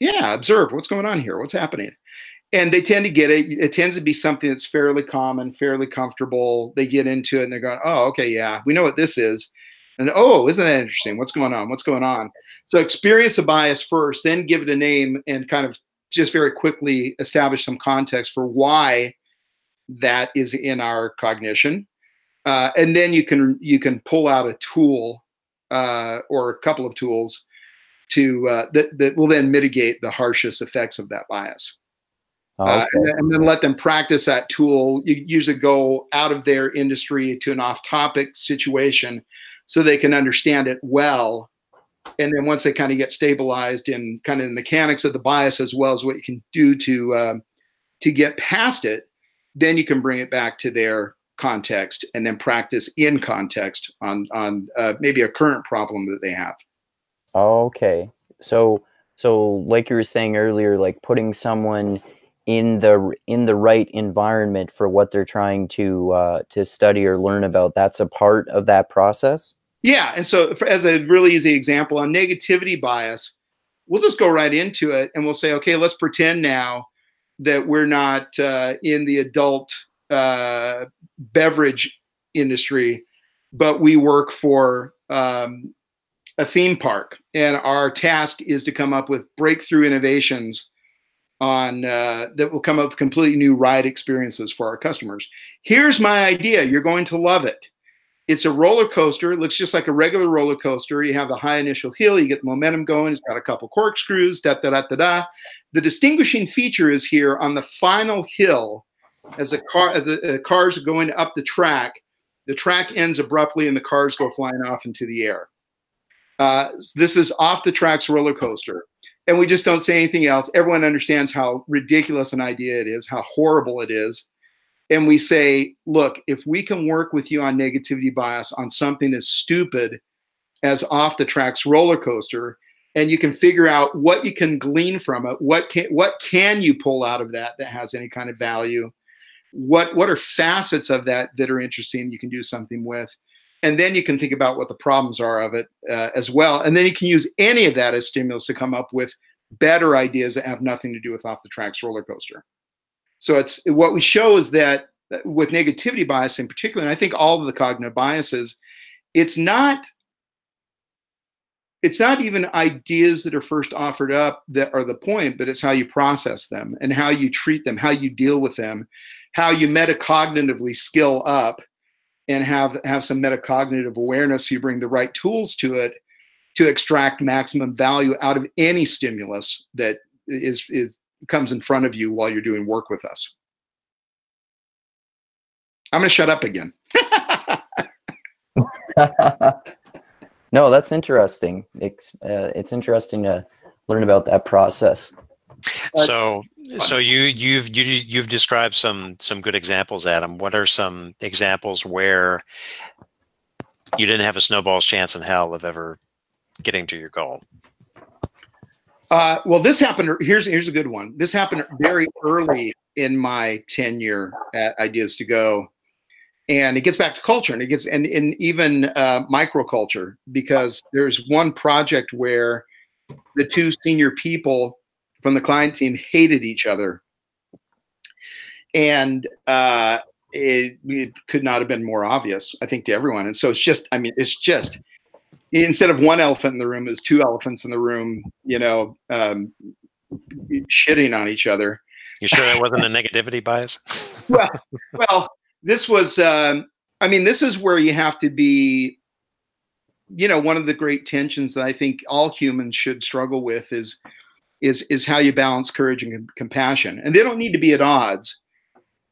yeah, observe what's going on here. What's happening? And they tend to get it. It tends to be something that's fairly common, fairly comfortable. They get into it and they're going, oh, okay, yeah, we know what this is. And oh, isn't that interesting? What's going on? What's going on? So experience the bias first, then give it a name and kind of just very quickly establish some context for why that is in our cognition. And then you can pull out a tool or a couple of tools that will then mitigate the harshest effects of that bias. Okay. And then let them practice that tool. You usually go out of their industry to an off-topic situation so they can understand it well. And then once they kind of get stabilized in kind of the mechanics of the bias, as well as what you can do to get past it, then you can bring it back to their context and then practice in context on maybe a current problem that they have. Okay. So like you were saying earlier, like putting someone in the right environment for what they're trying to study or learn about, that's a part of that process? Yeah. And so as a really easy example on negativity bias, we'll just go right into it and we'll say, okay, let's pretend now that we're not in the adult beverage industry, but we work for a theme park, and our task is to come up with breakthrough innovations on that will come up with completely new ride experiences for our customers. Here's my idea. You're going to love it. It's a roller coaster. It looks just like a regular roller coaster. You have the high initial hill. You get the momentum going. It's got a couple corkscrews, da-da-da-da-da. The distinguishing feature is here on the final hill, as the cars are going up the track ends abruptly and the cars go flying off into the air. This is off the tracks roller coaster. And we just don't say anything else. Everyone understands how ridiculous an idea it is, how horrible it is. And we say, look, if we can work with you on negativity bias on something as stupid as off the tracks roller coaster, and you can figure out what you can glean from it, what can you pull out of that has any kind of value, what are facets of that are interesting you can do something with, and then you can think about what the problems are of it as well. And then you can use any of that as stimulus to come up with better ideas that have nothing to do with off the tracks roller coaster. So it's what we show is that with negativity bias in particular, and I think all of the cognitive biases, it's not even ideas that are first offered up that are the point, but it's how you process them and how you treat them, how you deal with them, how you metacognitively skill up and have some metacognitive awareness. So you bring the right tools to it to extract maximum value out of any stimulus that comes in front of you while you're doing work with us. I'm going to shut up again. No, that's interesting. It's interesting to learn about that process. So you've described some good examples, Adam. What are some examples where you didn't have a snowball's chance in hell of ever getting to your goal? Well, this happened. Here's a good one. This happened very early in my tenure at Ideas to Go, and it gets back to culture, and it gets and even microculture, because there's one project where the two senior people from the client team hated each other, and it could not have been more obvious, I think, to everyone. And so it's just, I mean, it's just, instead of one elephant in the room, there's two elephants in the room, you know, shitting on each other. You sure that wasn't a negativity bias? well, this was, I mean, this is where you have to be, you know, one of the great tensions that I think all humans should struggle with is how you balance courage and compassion. And they don't need to be at odds.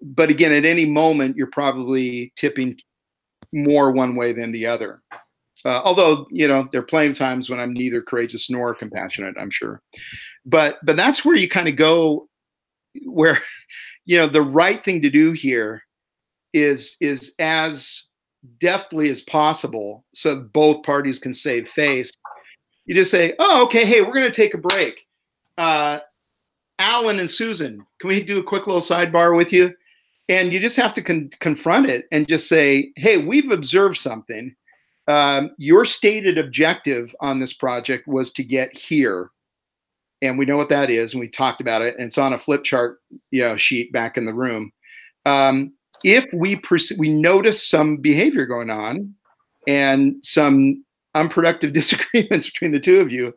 But again, at any moment, you're probably tipping more one way than the other. Although, you know, there are plenty of times when I'm neither courageous nor compassionate, I'm sure. But that's where you kind of go, where, you know, the right thing to do here is as deftly as possible, so both parties can save face. You just say, oh, okay, hey, we're going to take a break. Alan and Susan, can we do a quick little sidebar with you? And you just have to confront it and just say, hey, we've observed something. Your stated objective on this project was to get here. And we know what that is. And we talked about it. And it's on a flip chart, you know, sheet back in the room. If we notice some behavior going on and some unproductive disagreements between the two of you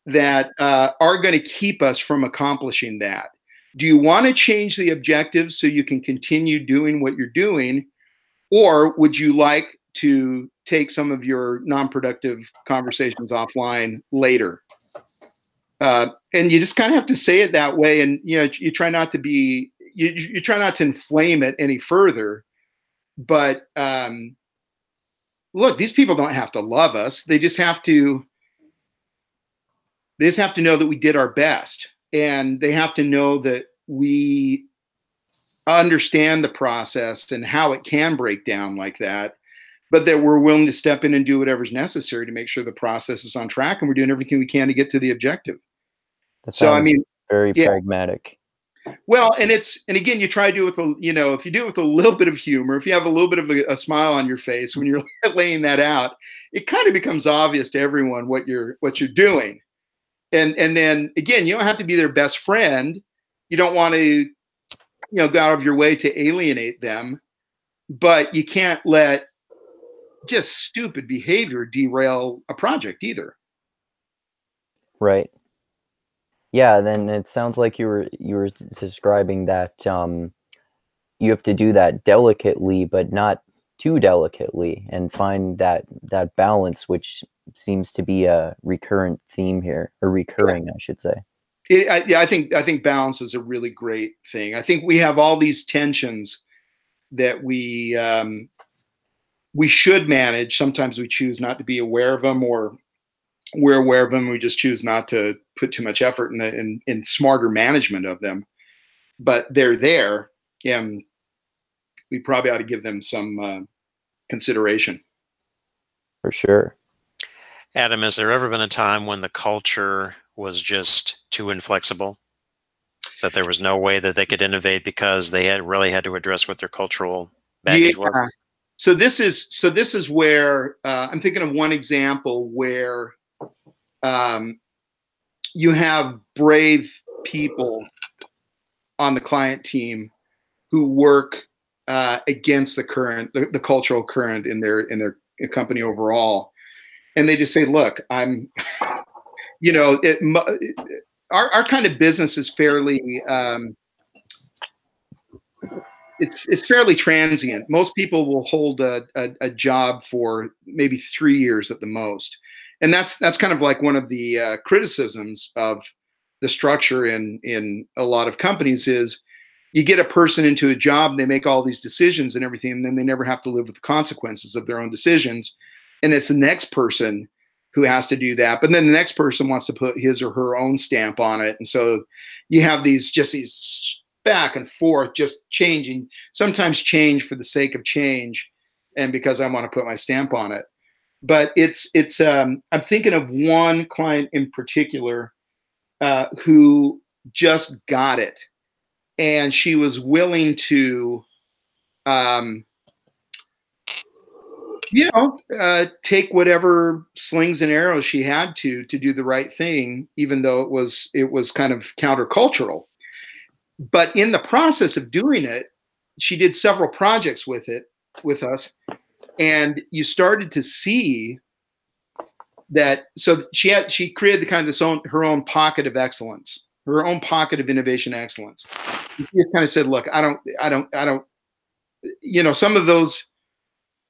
that are going to keep us from accomplishing that, do you want to change the objective so you can continue doing what you're doing? Or would you like to take some of your non-productive conversations offline later? And you just kind of have to say it that way. And, you know, you try not to be, you try not to inflame it any further. But look, these people don't have to love us. They just have to know that we did our best. And they have to know that we understand the process and how it can break down like that, but that we're willing to step in and do whatever's necessary to make sure the process is on track and we're doing everything we can to get to the objective. So, I mean, very pragmatic. Well, and again, you try to do it with you know, if you do it with a little bit of humor, if you have a little bit of a smile on your face when you're laying that out, it kind of becomes obvious to everyone what you're doing. And then again, you don't have to be their best friend. You don't want to, you know, go out of your way to alienate them, but you can't let just stupid behavior derail a project either. Right. Yeah. Then it sounds like you were describing that you have to do that delicately, but not too delicately, and find that balance, which seems to be a recurrent theme here, or recurring, I should say. I think balance is a really great thing. I think we have all these tensions that we should manage. Sometimes we choose not to be aware of them, or we're aware of them. We just choose not to put too much effort in smarter management of them. But they're there, and we probably ought to give them some consideration. For sure. Adam, has there ever been a time when the culture was just too inflexible, that there was no way that they could innovate because they really had to address what their cultural baggage was? So this is where I'm thinking of one example where you have brave people on the client team who work against the cultural current in their company overall, and they just say, "Look, I'm." You know, our kind of business is fairly it's fairly transient. Most people will hold a job for maybe 3 years at the most, and that's kind of like one of the criticisms of the structure in a lot of companies is you get a person into a job, they make all these decisions and everything, and then they never have to live with the consequences of their own decisions, and it's the next person who has to do that. But then the next person wants to put his or her own stamp on it. And so you have these back and forth, just changing, sometimes change for the sake of change and because I want to put my stamp on it. But I'm thinking of one client in particular who just got it. And she was willing to, take whatever slings and arrows she had to do the right thing, even though it was kind of countercultural. But in the process of doing it, she did several projects with us, and you started to see that. So she created the kind of her own pocket of excellence, her own pocket of innovation excellence. She just kind of said, "Look, I don't.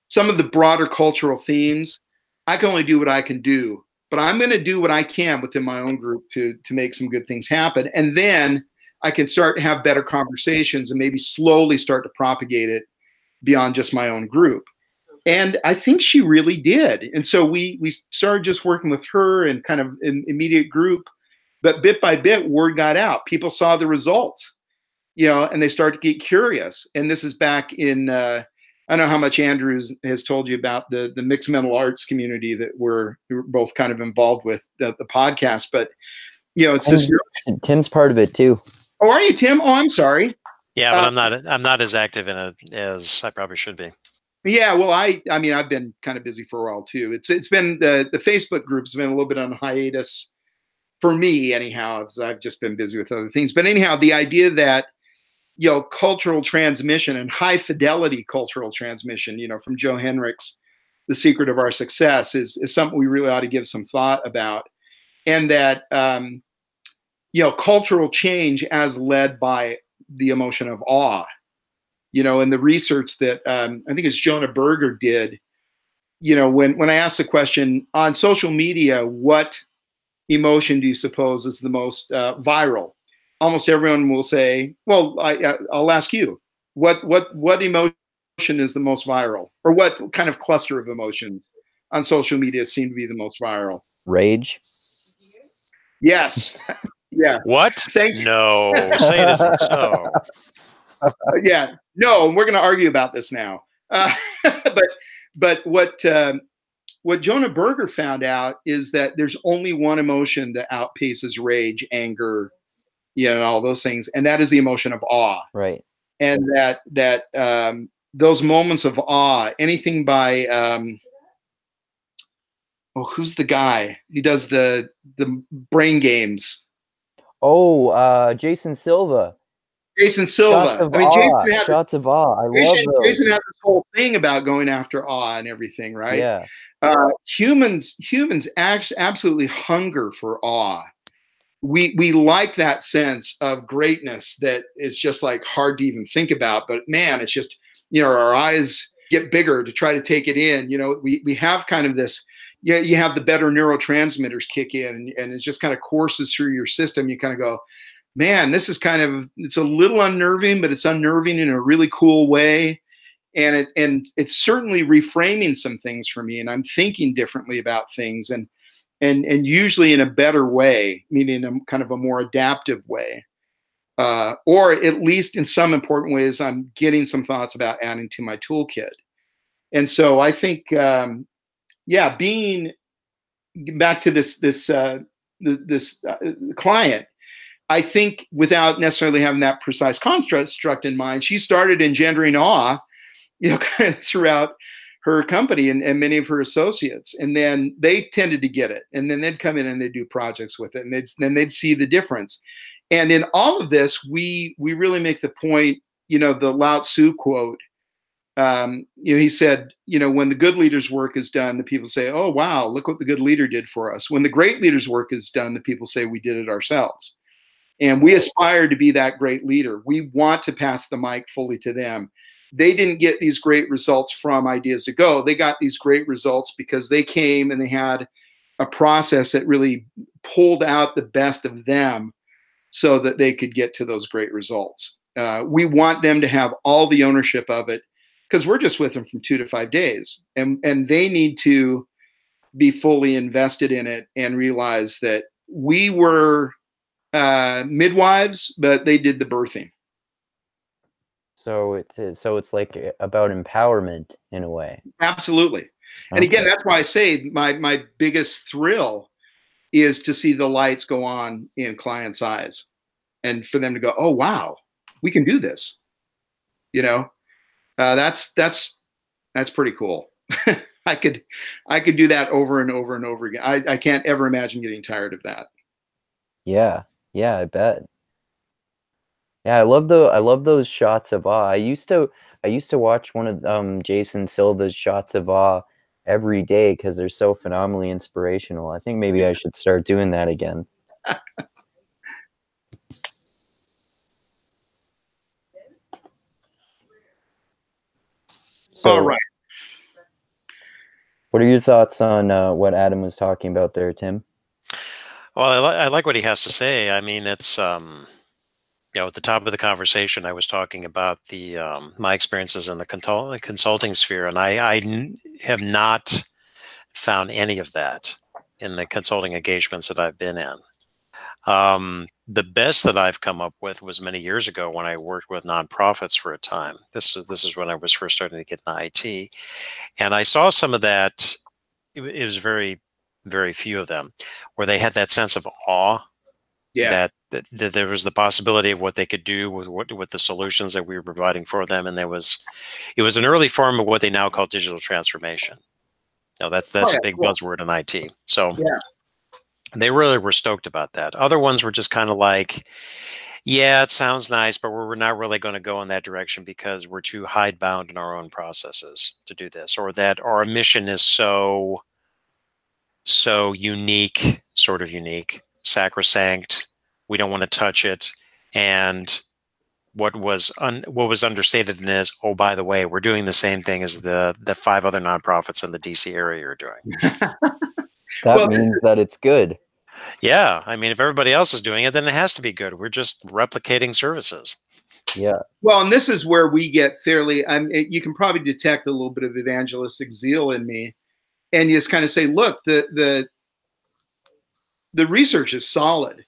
Some of the broader cultural themes, I can only do what I can do, but I'm going to do what I can within my own group to make some good things happen. And then I can start to have better conversations and maybe slowly start to propagate it beyond just my own group." And I think she really did. And so we started just working with her and kind of an immediate group, but bit by bit, word got out. People saw the results, and they started to get curious. And this is back in, I don't know how much Andrew has told you about the mixed mental arts community that we're both kind of involved with, the podcast, but it's this. Tim's part of it too. Oh, are you, Tim? Oh, I'm sorry. Yeah, but I'm not as active in it as I probably should be. Yeah, well, I mean, I've been kind of busy for a while too. It's been the Facebook group's been a little bit on hiatus for me, anyhow, because I've just been busy with other things. But anyhow, the idea that cultural transmission and high fidelity cultural transmission, from Joe Henrich's The Secret of Our Success is something we really ought to give some thought about, and that cultural change as led by the emotion of awe. And the research that I think it's Jonah Berger did, when I asked the question on social media, what emotion do you suppose is the most viral? Almost everyone will say, well, I'll ask you, what emotion is the most viral, or what kind of cluster of emotions on social media seem to be the most viral? Rage. Yes. Yeah. What? Thank you. No, say it isn't so. Yeah. No, we're going to argue about this now. But what Jonah Berger found out is that there's only one emotion that outpaces rage, anger, all those things, and that is the emotion of awe. Right. And that those moments of awe, anything by who's the guy? He does the brain games. Oh, Jason Silva. Jason Silva. Shots of awe. I love those. Jason had this whole thing about going after awe and everything, right? Yeah. Humans absolutely hunger for awe. We like that sense of greatness that is just like hard to even think about. But man, it's just, our eyes get bigger to try to take it in. We have kind of this, you have the better neurotransmitters kick in, and it just kind of courses through your system. You kind of go, man, this is it's a little unnerving, but it's unnerving in a really cool way. And it's certainly reframing some things for me, and I'm thinking differently about things, and usually in a better way, meaning a kind of a more adaptive way, or at least in some important ways, I'm getting some thoughts about adding to my toolkit. And so I think, being back to this client, I think without necessarily having that precise construct in mind, she started engendering awe, kind of throughout her company and many of her associates. And then they tended to get it. And then they'd come in and they'd do projects with it. And then they'd see the difference. And in all of this, we really make the point, the Lao Tzu quote, he said, when the good leader's work is done, the people say, oh, wow, look what the good leader did for us. When the great leader's work is done, the people say we did it ourselves. And we aspire to be that great leader. We want to pass the mic fully to them. They didn't get these great results from Ideas to Go. They got these great results because they came and they had a process that really pulled out the best of them so that they could get to those great results. We want them to have all the ownership of it because we're just with them from 2 to 5 days. And they need to be fully invested in it and realize that we were midwives, but they did the birthing. So it's like about empowerment in a way. Absolutely. And again, that's why I say my biggest thrill is to see the lights go on in clients' eyes and for them to go, oh, wow, we can do this. You know, that's pretty cool. I could do that over and over and over again. I can't ever imagine getting tired of that. Yeah. Yeah, I bet. Yeah, I love those shots of awe. I used to watch one of Jason Silva's shots of awe every day because they're so phenomenally inspirational. I think maybe I should start doing that again. So, all right. What are your thoughts on what Adam was talking about there, Tim? Well, I like what he has to say. I mean, it's at the top of the conversation, I was talking about the my experiences in the consulting sphere, and I have not found any of that in the consulting engagements that I've been in. The best that I've come up with was many years ago when I worked with nonprofits for a time. This is when I was first starting to get in IT, and I saw some of that. It was very, very few of them where they had that sense of awe. Yeah. That there was the possibility of what they could do with the solutions that we were providing for them, and it was an early form of what they now call digital transformation. Now that's a big buzzword in IT. So they really were stoked about that. Other ones were just kind of like, yeah, it sounds nice, but we're not really going to go in that direction because we're too hidebound in our own processes to do this, or that our mission is so unique, sort of unique, sacrosanct. We don't want to touch it. And what was understated in is, oh, by the way, we're doing the same thing as the 5 other nonprofits in the DC area are doing. That means that it's good. Yeah. I mean, if everybody else is doing it, then it has to be good. We're just replicating services. Yeah. Well, and this is where we get fairly, you can probably detect a little bit of evangelistic zeal in me. And you just kind of say, look, the research is solid.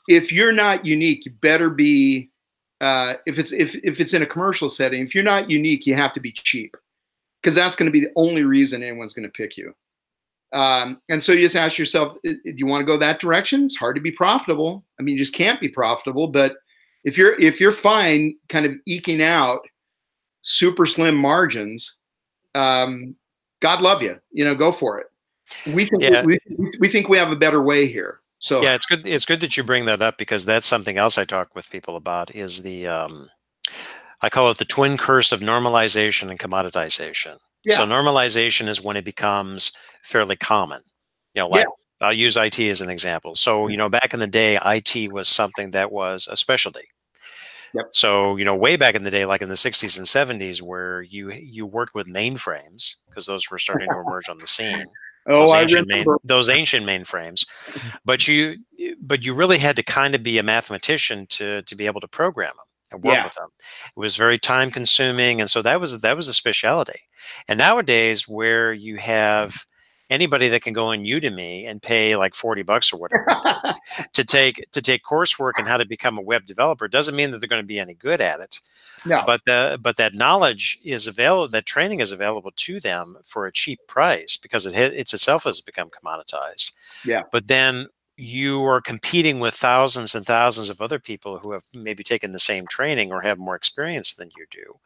If you're not unique, you better be, if it's in a commercial setting, if you're not unique, you have to be cheap, because that's going to be the only reason anyone's going to pick you. And so you just ask yourself, do you want to go that direction? It's hard to be profitable. I mean, you just can't be profitable. But if you're fine kind of eking out super slim margins, God love you, go for it. We think we have a better way here. So yeah, it's good. It's good that you bring that up, because that's something else I talk with people about is the, I call it the twin curse of normalization and commoditization. Yeah. So normalization is when it becomes fairly common, like I'll use IT as an example. So, back in the day, IT was something that was a specialty. Yep. So, way back in the day, like in the 60s and 70s, where you worked with mainframes, because those were starting to emerge on the scene. Oh, those ancient mainframes, but you really had to kind of be a mathematician to be able to program them and work with them. It was very time consuming, and so that was a specialty. And nowadays, where you have anybody that can go on Udemy and pay like $40 or whatever to take coursework on how to become a web developer, doesn't mean that they're going to be any good at it. No. But that knowledge is available, that training is available to them for a cheap price, because it itself has become commoditized. Yeah. But then you are competing with thousands and thousands of other people who have maybe taken the same training or have more experience than you do.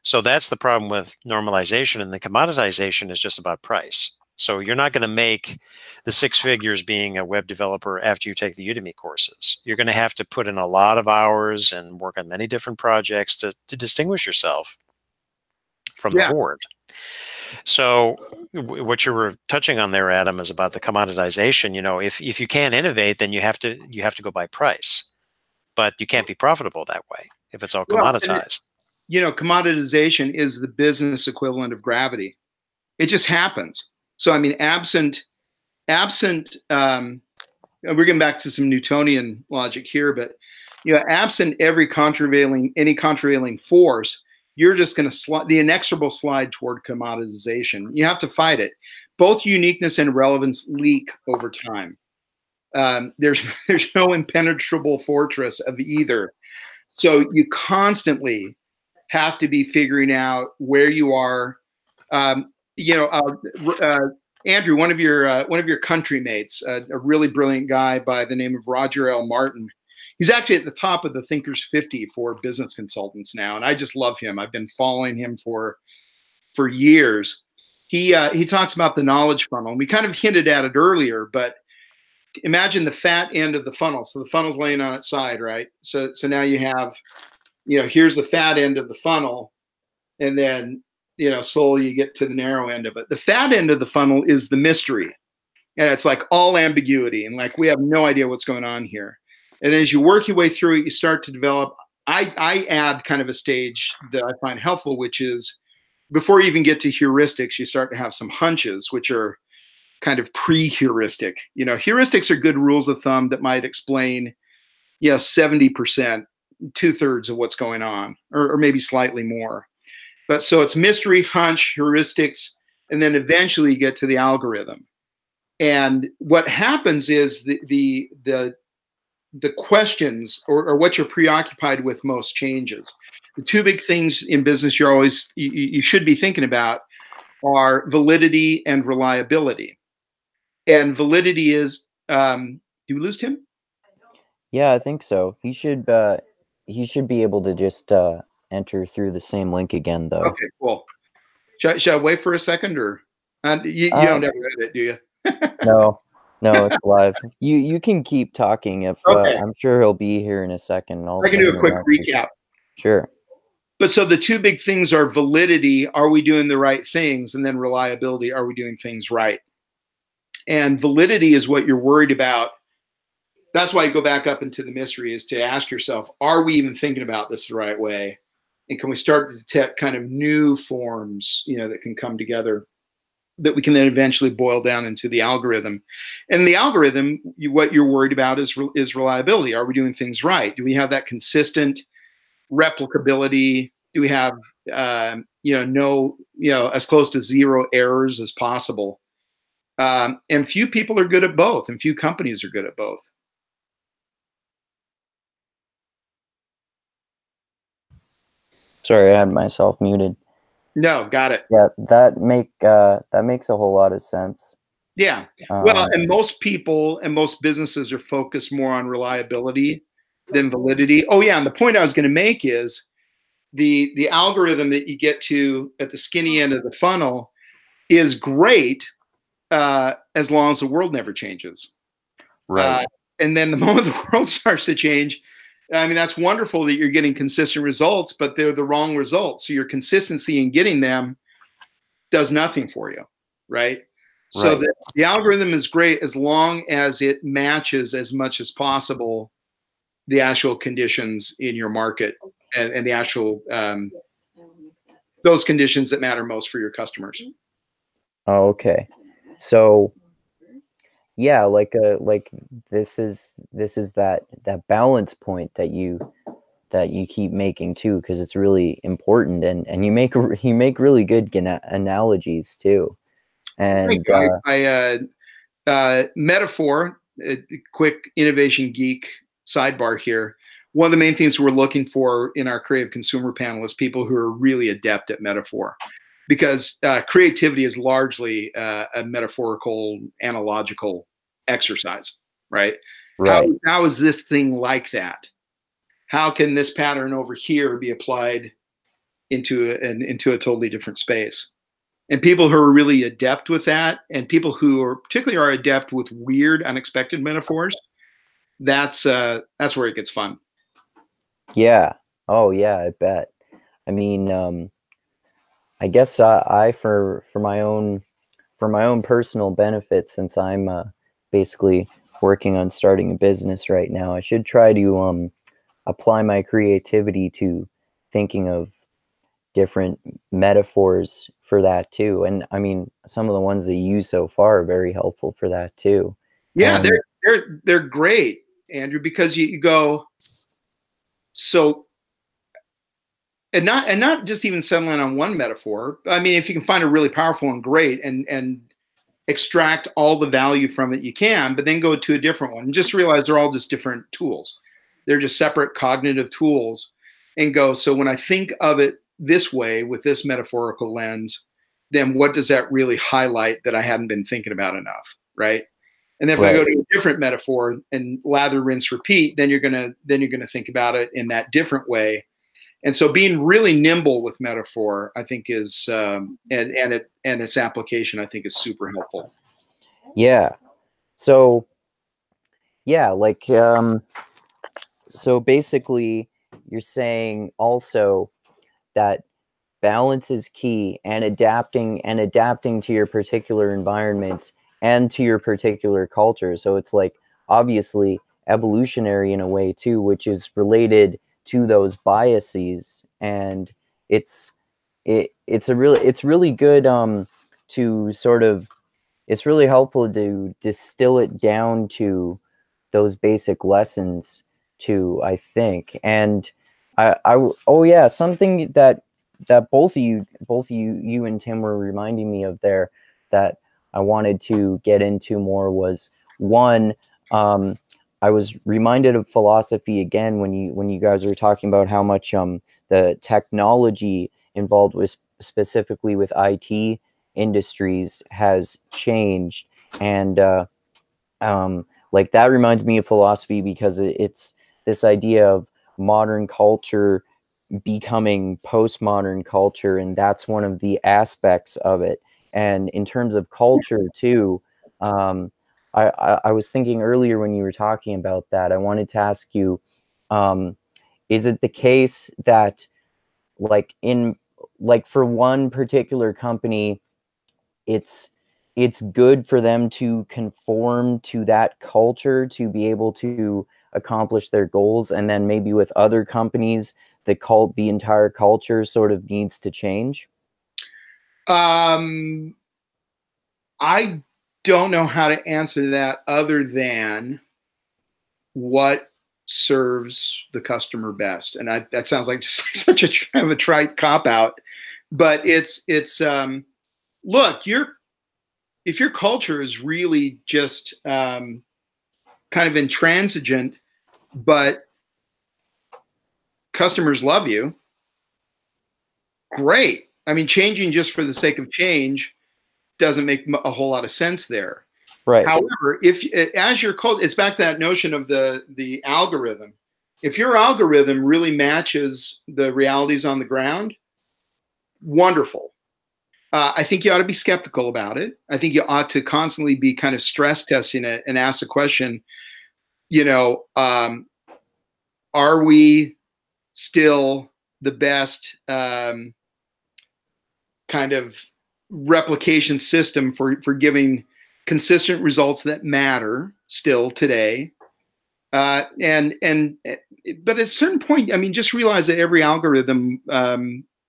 So that's the problem with normalization, and the commoditization is just about price. So you're not going to make the 6 figures being a web developer after you take the Udemy courses. You're going to have to put in a lot of hours and work on many different projects to distinguish yourself from the horde. So what you were touching on there, Adam, is about the commoditization. If you can't innovate, then you have to go by price, but you can't be profitable that way if it's all commoditized. Commoditization is the business equivalent of gravity. It just happens. So, I mean, absent, we're getting back to some Newtonian logic here, but, absent any contravailing force, you're just going to the inexorable slide toward commoditization. You have to fight it. both uniqueness and relevance leak over time. There's no impenetrable fortress of either. So you constantly have to be figuring out where you are. Andrew, one of your country mates, a really brilliant guy by the name of Roger L. Martin. He's actually at the top of the Thinkers 50 for business consultants now, and I just love him. I've been following him for years. He talks about the knowledge funnel, and we kind of hinted at it earlier, but imagine the fat end of the funnel. So the funnel's laying on its side, right? So now you have, here's the fat end of the funnel, and then, slowly you get to the narrow end of it. The fat end of the funnel is the mystery. And it's like all ambiguity. And like, we have no idea what's going on here. And then as you work your way through it, you start to develop, I add kind of a stage that I find helpful, which is before you even get to heuristics, you start to have some hunches, which are kind of pre-heuristic. Heuristics are good rules of thumb that might explain, 70%, 2/3 of what's going on, or maybe slightly more. But so it's mystery, hunch, heuristics, and then eventually you get to the algorithm. And what happens is the questions or what you're preoccupied with most changes. The two big things in business you should be thinking about are validity and reliability. And validity is, do we lose Tim? Yeah, I think so. He should be able to just enter through the same link again, though. Okay, cool. Should I wait for a second, or you don't ever edit, do you? No, it's live. You can keep talking. If okay. I'm sure he'll be here in a second. I can do a quick recap. Sure. But so the two big things are validity, are we doing the right things? And then reliability, are we doing things right? And validity is what you're worried about. That's why you go back up into the mystery, is to ask yourself, are we even thinking about this the right way? And can we start to detect kind of new forms, that can come together that we can then eventually boil down into the algorithm? And the algorithm, what you're worried about is reliability. Are we doing things right? Do we have that consistent replicability? Do we have, as close to zero errors as possible? And few people are good at both, and few companies are good at both. Sorry, I had myself muted. No, got it. Yeah, that makes a whole lot of sense. Yeah. Well, and most people and most businesses are focused more on reliability than validity. Oh yeah, and the point I was going to make is the algorithm that you get to at the skinny end of the funnel is great as long as the world never changes. Right. And then the moment the world starts to change, I mean, that's wonderful that you're getting consistent results, but they're the wrong results. So your consistency in getting them does nothing for you, right? So the algorithm is great as long as it matches as much as possible the actual conditions in your market and the actual those conditions that matter most for your customers. Oh, okay. So yeah, like this is that balance point that you keep making too, because it's really important, and you make really good analogies too. And metaphor, a quick innovation geek sidebar here. One of the main things we're looking for in our creative consumer panel is people who are really adept at metaphor, because creativity is largely a metaphorical, analogical exercise, right? How is this thing like that? How can this pattern over here be applied into a totally different space? And people who are really adept with that, and people who are particularly are adept with weird, unexpected metaphors, that's where it gets fun. Yeah. Oh yeah, I bet. I mean, I guess I for my own personal benefit, since I'm basically working on starting a business right now, I should try to apply my creativity to thinking of different metaphors for that too. And I mean, some of the ones that you use so far are very helpful for that too. Yeah, they're great, Andrew, because you go so. And not just even settling on one metaphor. I mean, if you can find a really powerful and great, and extract all the value from it you can, but then go to a different one and just realize they're all just different tools. They're just separate cognitive tools, and go, so when I think of it this way with this metaphorical lens, then what does that really highlight that I hadn't been thinking about enough, right? And then if I go to a different metaphor and lather, rinse, repeat, then you're gonna think about it in that different way. And so being really nimble with metaphor, I think is and its application, I think, is super helpful. Yeah. So yeah, like so basically you're saying also that balance is key, and adapting to your particular environment and to your particular culture. So it's like obviously evolutionary in a way too, which is related to those biases. And it's really good to sort of, it's really helpful to distill it down to those basic lessons too, I think. And oh yeah, something that both of you and Tim were reminding me of there that I wanted to get into more was one, I was reminded of philosophy again when you guys were talking about how much the technology involved with specifically with IT industries has changed. And like that reminds me of philosophy, because it's this idea of modern culture becoming postmodern culture, and that's one of the aspects of it. And in terms of culture too, I was thinking earlier when you were talking about that, I wanted to ask you, is it the case that like for one particular company, it's good for them to conform to that culture to be able to accomplish their goals, and then maybe with other companies the entire culture sort of needs to change? I don't know how to answer that other than what serves the customer best. And that sounds like just such a kind of a trite cop out, but it's look, if your culture is really just kind of intransigent, but customers love you, great. I mean, changing just for the sake of change doesn't make a whole lot of sense there. Right. However, if as your culture, it's back to that notion of the algorithm. If your algorithm really matches the realities on the ground, wonderful. I think you ought to be skeptical about it. I think you ought to constantly be kind of stress testing it and ask the question, are we still the best kind of replication system for giving consistent results that matter still today? But at a certain point, I mean, just realize that every algorithm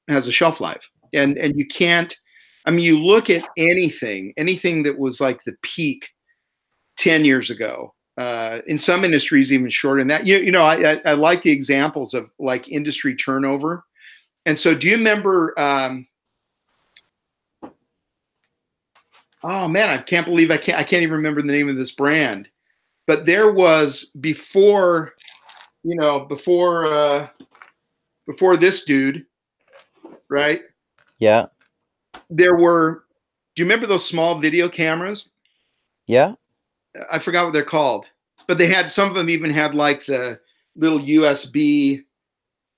has a shelf life, and you can't. I mean, you look at anything that was like the peak 10 years ago. In some industries, even shorter than that. I like the examples of like industry turnover. And so, do you remember? Oh man, I can't believe I can't even remember the name of this brand. But there was before this dude, right? Yeah. There were. Do you remember those small video cameras? Yeah. I forgot what they're called, but they had, some of them even had like the little USB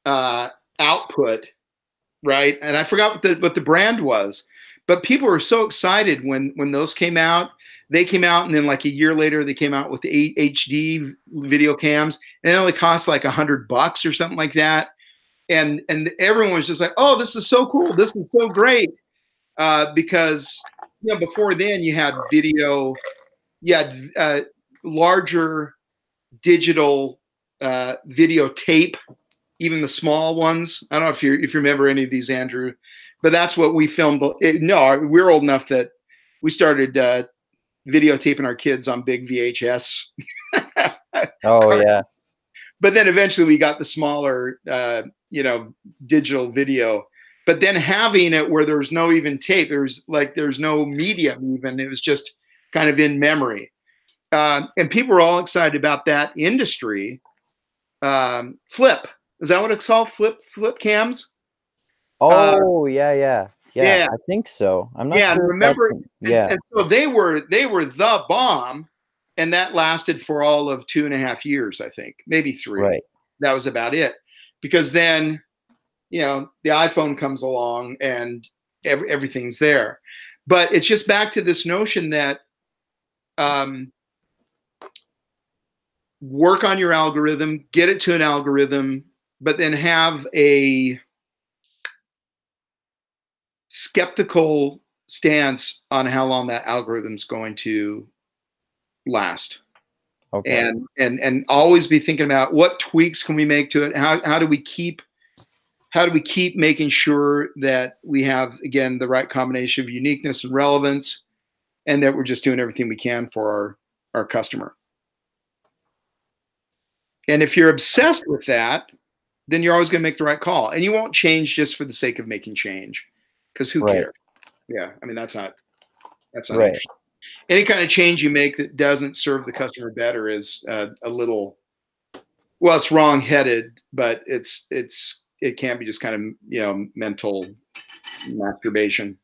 output, right? And I forgot what the brand was, but people were so excited when those came out. They came out, and then like a year later, they came out with the HD video cams, and it only cost like $100 or something like that. And everyone was just like, "Oh, this is so cool! This is so great!" Because before then you had video. You had larger digital videotape, even the small ones. I don't know if you remember any of these, Andrew, but that's what we filmed. No, we're old enough that we started videotaping our kids on big VHS. Oh yeah. But then eventually we got the smaller, digital video. but then having it where there's no even tape, there's no medium even, it was just kind of in memory. And people were all excited about that industry. Flip, is that what it's called? Flip cams? Oh, yeah. Yeah. I think so. I'm not Yeah, sure. and remember, yeah. and so they were the bomb, and that lasted for all of 2.5 years, I think, maybe 3. Right. That was about it, because then, you know, the iPhone comes along and everything's there. But it's just back to this notion that work on your algorithm, get it to an algorithm, but then have a skeptical stance on how long that algorithm's going to last. Okay. And always be thinking about what tweaks can we make to it? How do we keep making sure that we have, again, the right combination of uniqueness and relevance, and that we're just doing everything we can for our customer. And if you're obsessed with that, then you're always going to make the right call, and you won't change just for the sake of making change, because who cares? Yeah, I mean, that's not right. interesting. Any kind of change you make that doesn't serve the customer better is a little, well, it's wrong-headed, but it can be just kind of, you know, mental masturbation.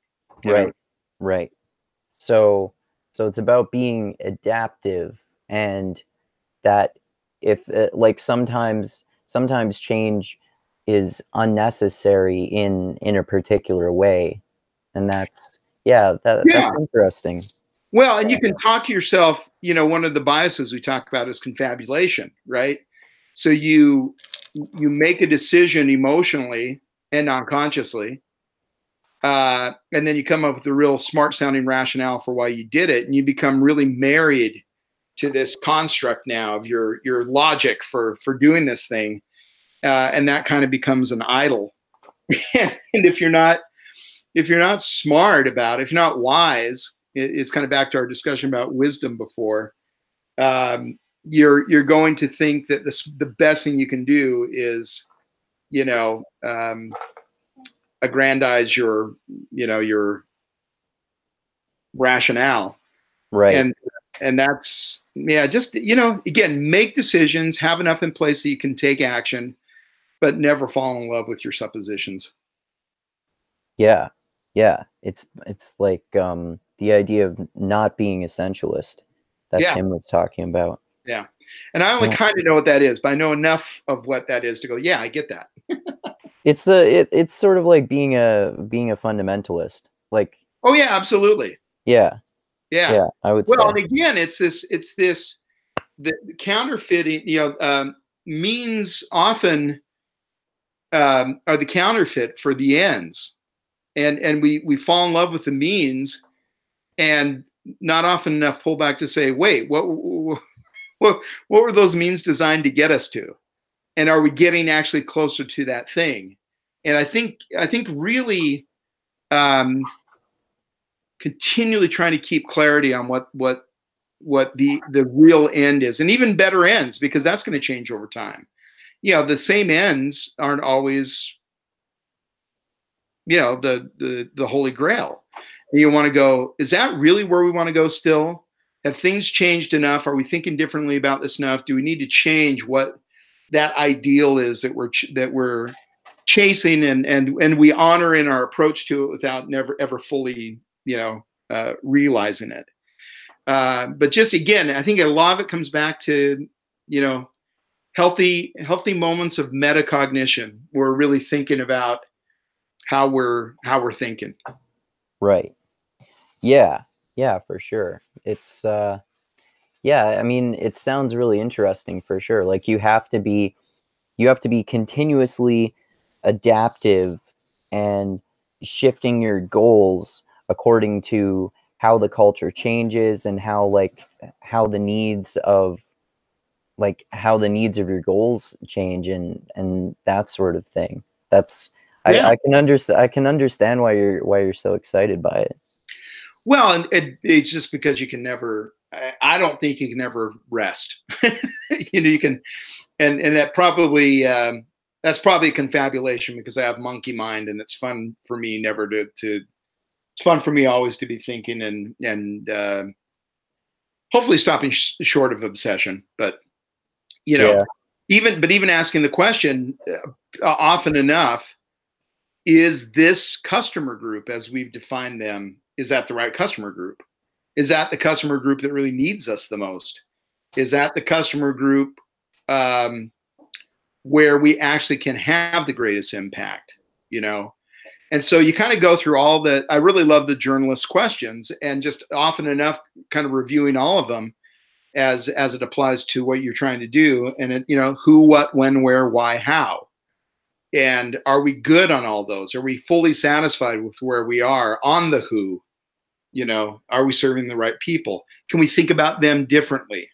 Right. So it's about being adaptive, and that if like sometimes change is unnecessary in a particular way, and that's interesting. Well, and you can talk to yourself, you know, one of the biases we talk about is confabulation, right? So you make a decision emotionally and non-consciously, and then you come up with a real smart sounding rationale for why you did it, and you become really married to this construct now of your logic for doing this thing, and that kind of becomes an idol. And if you're not smart about it, if you're not wise, it's kind of back to our discussion about wisdom before. You're going to think that the best thing you can do is, you know, aggrandize your rationale, right? And that's, yeah, just, you know, again, make decisions, have enough in place so you can take action, but never fall in love with your suppositions. Yeah, it's like the idea of not being essentialist that Tim was talking about. Yeah, and I only kind of know what that is, but I know enough of what that is to go, yeah, I get that. It's sort of like being a fundamentalist, like. Oh yeah, absolutely. Yeah, I would say. Well, and again, it's this the counterfeiting. You know, means often are the counterfeit for the ends, and we fall in love with the means, and not often enough pull back to say, wait, what were those means designed to get us to, and are we getting actually closer to that thing? And I think really continually trying to keep clarity on what the real end is, and even better ends, because that's going to change over time. You know, the same ends aren't always, you know, the holy grail. And you want to go, is that really where we want to go still? Have things changed enough? Are we thinking differently about this enough? Do we need to change what that ideal is that we're chasing, and we honor in our approach to it without never ever fully, you know, realizing it? But just, again, I think a lot of it comes back to, you know, healthy moments of metacognition. We're really thinking about how we're thinking. Right. Yeah, for sure. It's yeah, I mean, it sounds really interesting for sure. Like you have to be continuously adaptive and shifting your goals according to how the culture changes, and how the needs of your goals change, and that sort of thing. That's I can understand why you're so excited by it. Well, and it's just because you can never, I don't think you can ever rest. You know, you can, and that probably that's probably a confabulation because I have monkey mind, and it's fun for me never to it's fun for me always to be thinking and hopefully stopping short of obsession. But you know, Yeah. even asking the question often enough, is this customer group as we've defined them, is that the right customer group? Is that the customer group that really needs us the most? Is that the customer group where we actually can have the greatest impact, you know? And so you kind of go through all the, I really love the journalist questions, and just often enough kind of reviewing all of them as it applies to what you're trying to do. And it, you know, who, what, when, where, why, how. And are we good on all those? Are we fully satisfied with where we are on the who? You know, are we serving the right people? Can we think about them differently?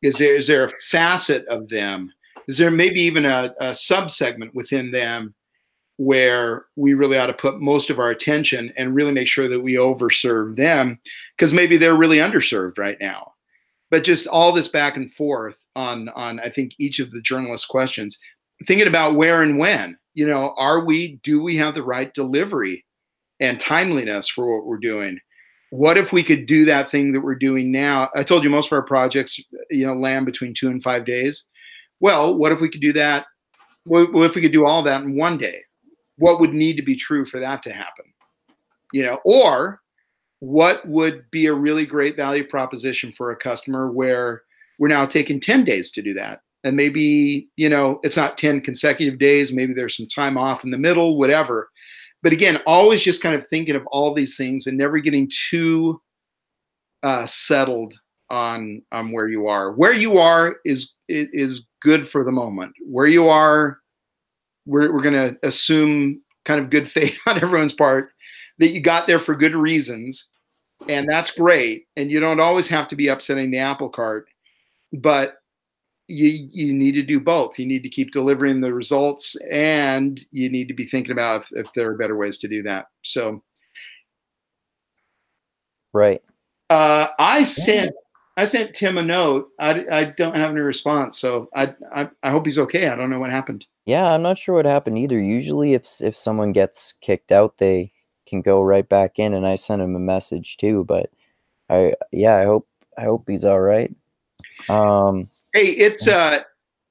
Is there a facet of them? Is there maybe even a sub-segment within them where we really ought to put most of our attention and really make sure that we overserve them, because maybe they're really underserved right now? But just all this back and forth on I think each of the journalist questions, thinking about where and when, you know, do we have the right delivery and timeliness for what we're doing? What if we could do that thing that we're doing now? I told you most of our projects, you know, land between 2 and 5 days. Well, what if we could do that? What if we could do all that in 1 day? What would need to be true for that to happen? You know, or what would be a really great value proposition for a customer where we're now taking 10 days to do that? And maybe, you know, it's not 10 consecutive days. Maybe there's some time off in the middle, whatever. But again, always just kind of thinking of all these things and never getting too settled on where you are. Where you are is good for the moment. Where you are, we're going to assume kind of good faith on everyone's part that you got there for good reasons, and that's great. And you don't always have to be upsetting the apple cart, but you need to do both. You need to keep delivering the results, and you need to be thinking about if there are better ways to do that. So, Right. I sent Tim a note. I don't have any response, so I hope he's okay. I don't know what happened. Yeah, I'm not sure what happened either. Usually if someone gets kicked out, they can go right back in, and I sent him a message too, but I hope he's all right. Hey,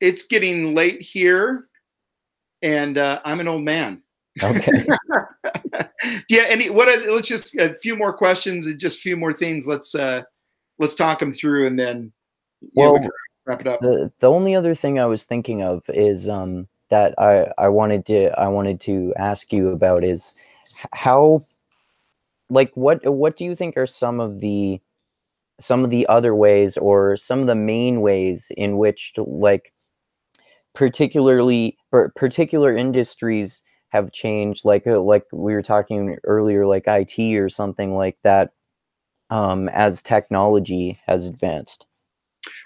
it's getting late here, and I'm an old man. Okay. Yeah. Let's just a few more questions and just a few more things. Let's talk them through, and then we can wrap it up. The only other thing I was thinking of is that I wanted to ask you about is how, like, what do you think are some of the other ways, or some of the main ways in which like particular industries have changed, like we were talking earlier, like IT or something like that, as technology has advanced?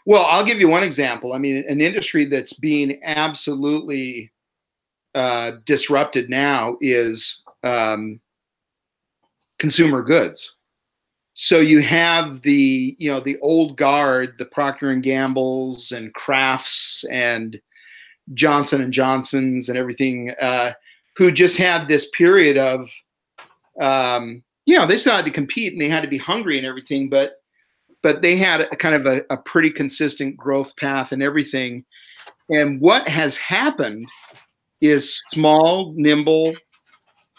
Well, I'll give you one example. I mean, an industry that's being absolutely disrupted now is consumer goods. So you have the old guard, the Procter and Gamble's and Crafts and Johnson and Johnson's and everything, who just had this period of, they still had to compete and they had to be hungry and everything, but they had a kind of a pretty consistent growth path and everything. And what has happened is small, nimble,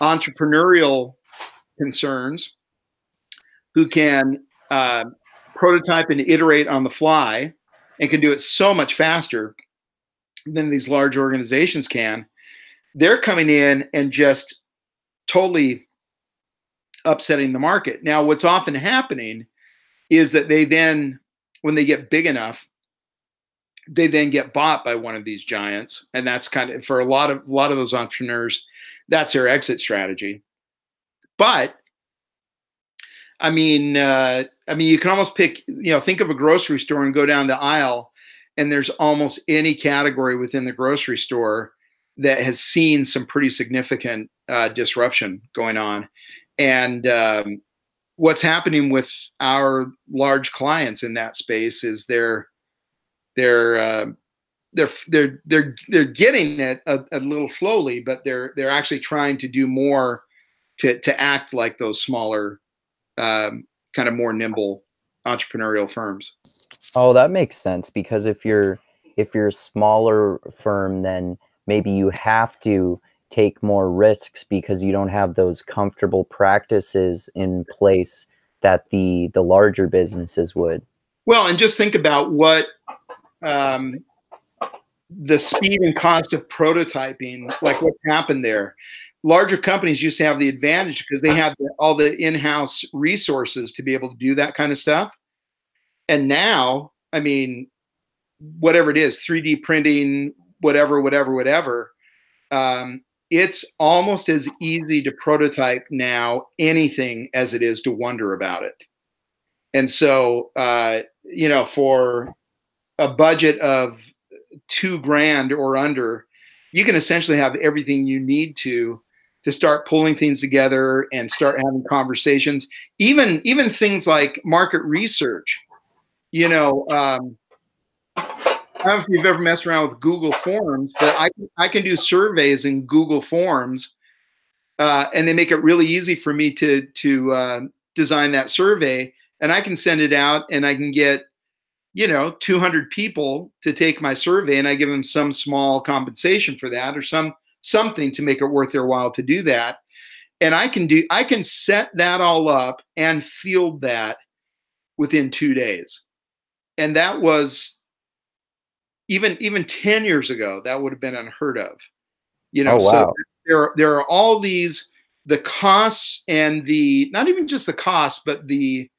entrepreneurial concerns who can prototype and iterate on the fly and can do it so much faster than these large organizations can. They're coming in and just totally upsetting the market. Now, what's often happening is that they then, when they get big enough, they then get bought by one of these giants, and that's kind of, for a lot of those entrepreneurs, that's their exit strategy. But I mean, you can almost pick, think of a grocery store and go down the aisle, and there's almost any category within the grocery store that has seen some pretty significant disruption going on. And what's happening with our large clients in that space is they're they're getting it a little slowly, but they're actually trying to do more to act like those smaller, kind of more nimble entrepreneurial firms. Oh, that makes sense, because if you're a smaller firm, then maybe you have to take more risks because you don't have those comfortable practices in place that the larger businesses would. Well, and just think about what the speed and cost of prototyping, like what's happened there. Larger companies used to have the advantage because they had all the in-house resources to be able to do that kind of stuff. And now, I mean, whatever it is, 3D printing, whatever, it's almost as easy to prototype now anything as it is to wonder about it. And so, for a budget of $2,000 or under, you can essentially have everything you need to start pulling things together and start having conversations. Even things like market research. I don't know if you've ever messed around with Google Forms, but I can do surveys in Google Forms, and they make it really easy for me to design that survey, and I can send it out, and I can get 200 people to take my survey, and I give them some small compensation for that, or something to make it worth their while to do that. And I can set that all up and field that within 2 days. And that was even 10 years ago, that would have been unheard of. Oh, wow. So there are all these, the costs and not even just the costs, but the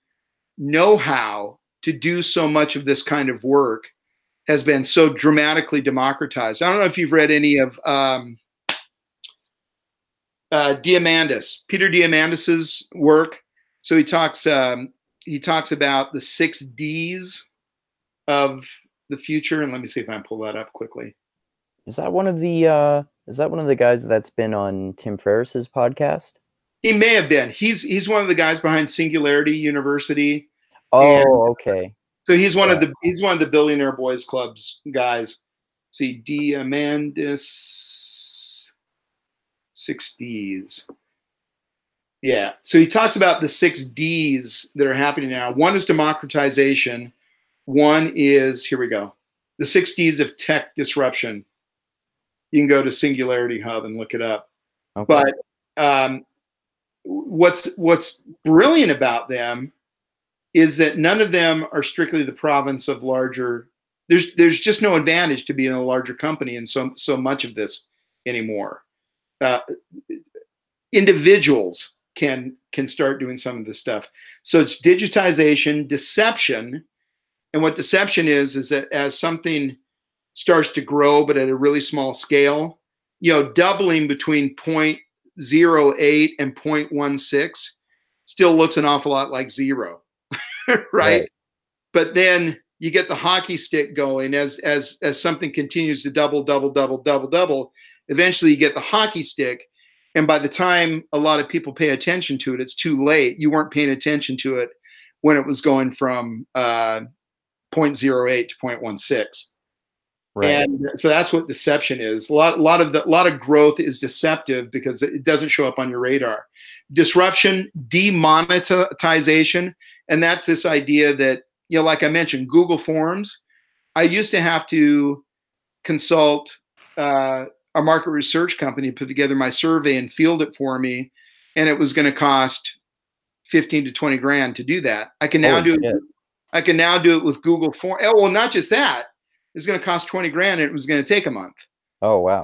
know-how to do so much of this kind of work has been so dramatically democratized. I don't know if you've read any of Peter Diamandis's work. So he talks about the 6 Ds of the future. And let me see if I can pull that up quickly. Is that one of the guys that's been on Tim Ferriss's podcast? He may have been. He's one of the guys behind Singularity University. Oh, okay. So he's one of the Billionaire Boys Club's guys. See, Diamandis 6 Ds. Yeah. So he talks about the 6 Ds that are happening now. One is democratization. One is, here we go, the 6 Ds of tech disruption. You can go to Singularity Hub and look it up. Okay. But what's brilliant about them is that none of them are strictly the province of larger. There's just no advantage to being a larger company in so much of this anymore. Individuals can start doing some of this stuff. So it's digitization, deception, and what deception is that as something starts to grow, but at a really small scale, doubling between 0.08 and 0.16 still looks an awful lot like zero. Right? But then you get the hockey stick going as something continues to double. Eventually you get the hockey stick, and by the time a lot of people pay attention to it, it's too late. You weren't paying attention to it when it was going from 0.08 to 0.16. Right. And so that's what deception is. A lot of growth is deceptive because it doesn't show up on your radar. Disruption, demonetization, and that's this idea that, like I mentioned, Google Forms. I used to have to consult a market research company to put together my survey and field it for me, and it was going to cost 15 to 20 grand to do that. I can now do it. I can now do it with Google Forms. Oh, well, not just that. It's going to cost 20 grand, and it was going to take a month. Oh, wow.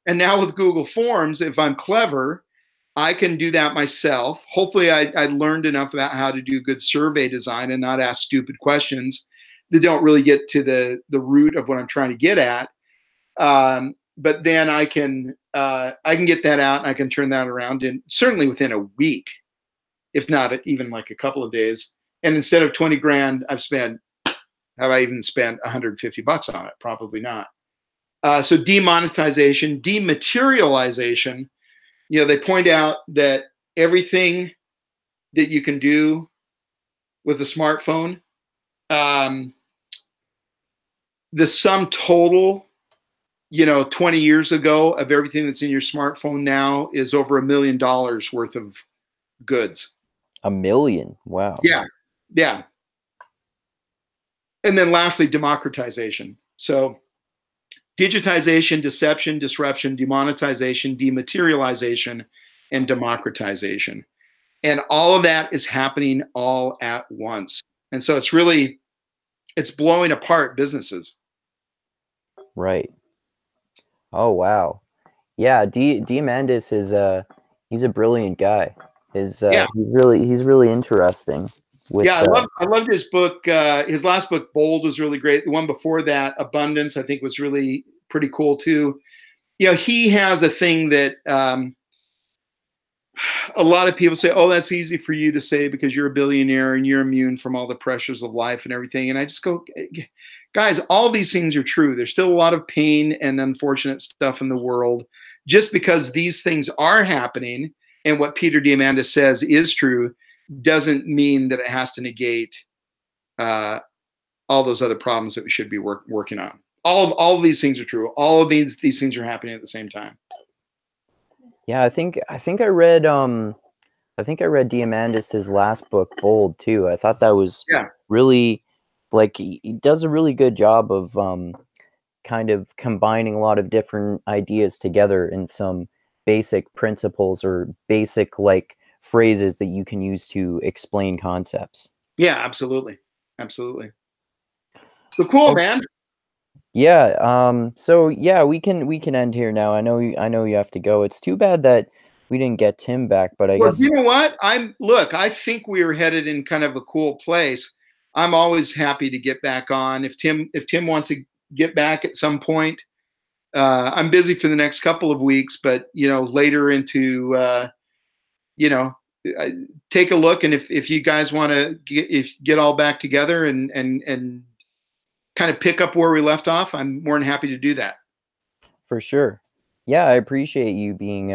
And now with Google Forms, if I'm clever, I can do that myself. Hopefully I learned enough about how to do good survey design and not ask stupid questions that don't really get to the root of what I'm trying to get at. But then I can get that out, and I can turn that around certainly within a week, if not even like a couple of days. And instead of 20 grand, have I even spent $150 on it? Probably not. So demonetization, dematerialization, they point out that everything that you can do with a smartphone, the sum total 20 years ago of everything that's in your smartphone now is over $1 million worth of goods. $1 million. Wow. Yeah. Yeah. And then lastly, democratization. So digitization, deception, disruption, demonetization, dematerialization, and democratization. And all of that is happening all at once. And so it's blowing apart businesses. Right. Oh, wow. Yeah. Diamandis is he's a brilliant guy. He's really interesting. Yeah, I loved his book. His last book, Bold, was really great. The one before that, Abundance, I think was really pretty cool too. He has a thing that a lot of people say, oh, that's easy for you to say because you're a billionaire and you're immune from all the pressures of life and everything. And I just go, guys, all these things are true. There's still a lot of pain and unfortunate stuff in the world. Just because these things are happening and what Peter Diamandis says is true doesn't mean that it has to negate all those other problems that we should be working on. All of these things are true. All of these things are happening at the same time. Yeah, I think I read Diamandis's last book, Bold, too. I thought that was really, like, he does a really good job of kind of combining a lot of different ideas together in some basic principles or basic like phrases that you can use to explain concepts. Yeah, absolutely. Absolutely. So cool, man. Yeah. So yeah, we can end here now. I know you have to go. It's too bad that we didn't get Tim back, but I guess you know what? I think we were headed in kind of a cool place. I'm always happy to get back on. If Tim wants to get back at some point, I'm busy for the next couple of weeks, but later into take a look, and if you guys want to get all back together and kind of pick up where we left off, I'm more than happy to do that. For sure. Yeah, I appreciate you being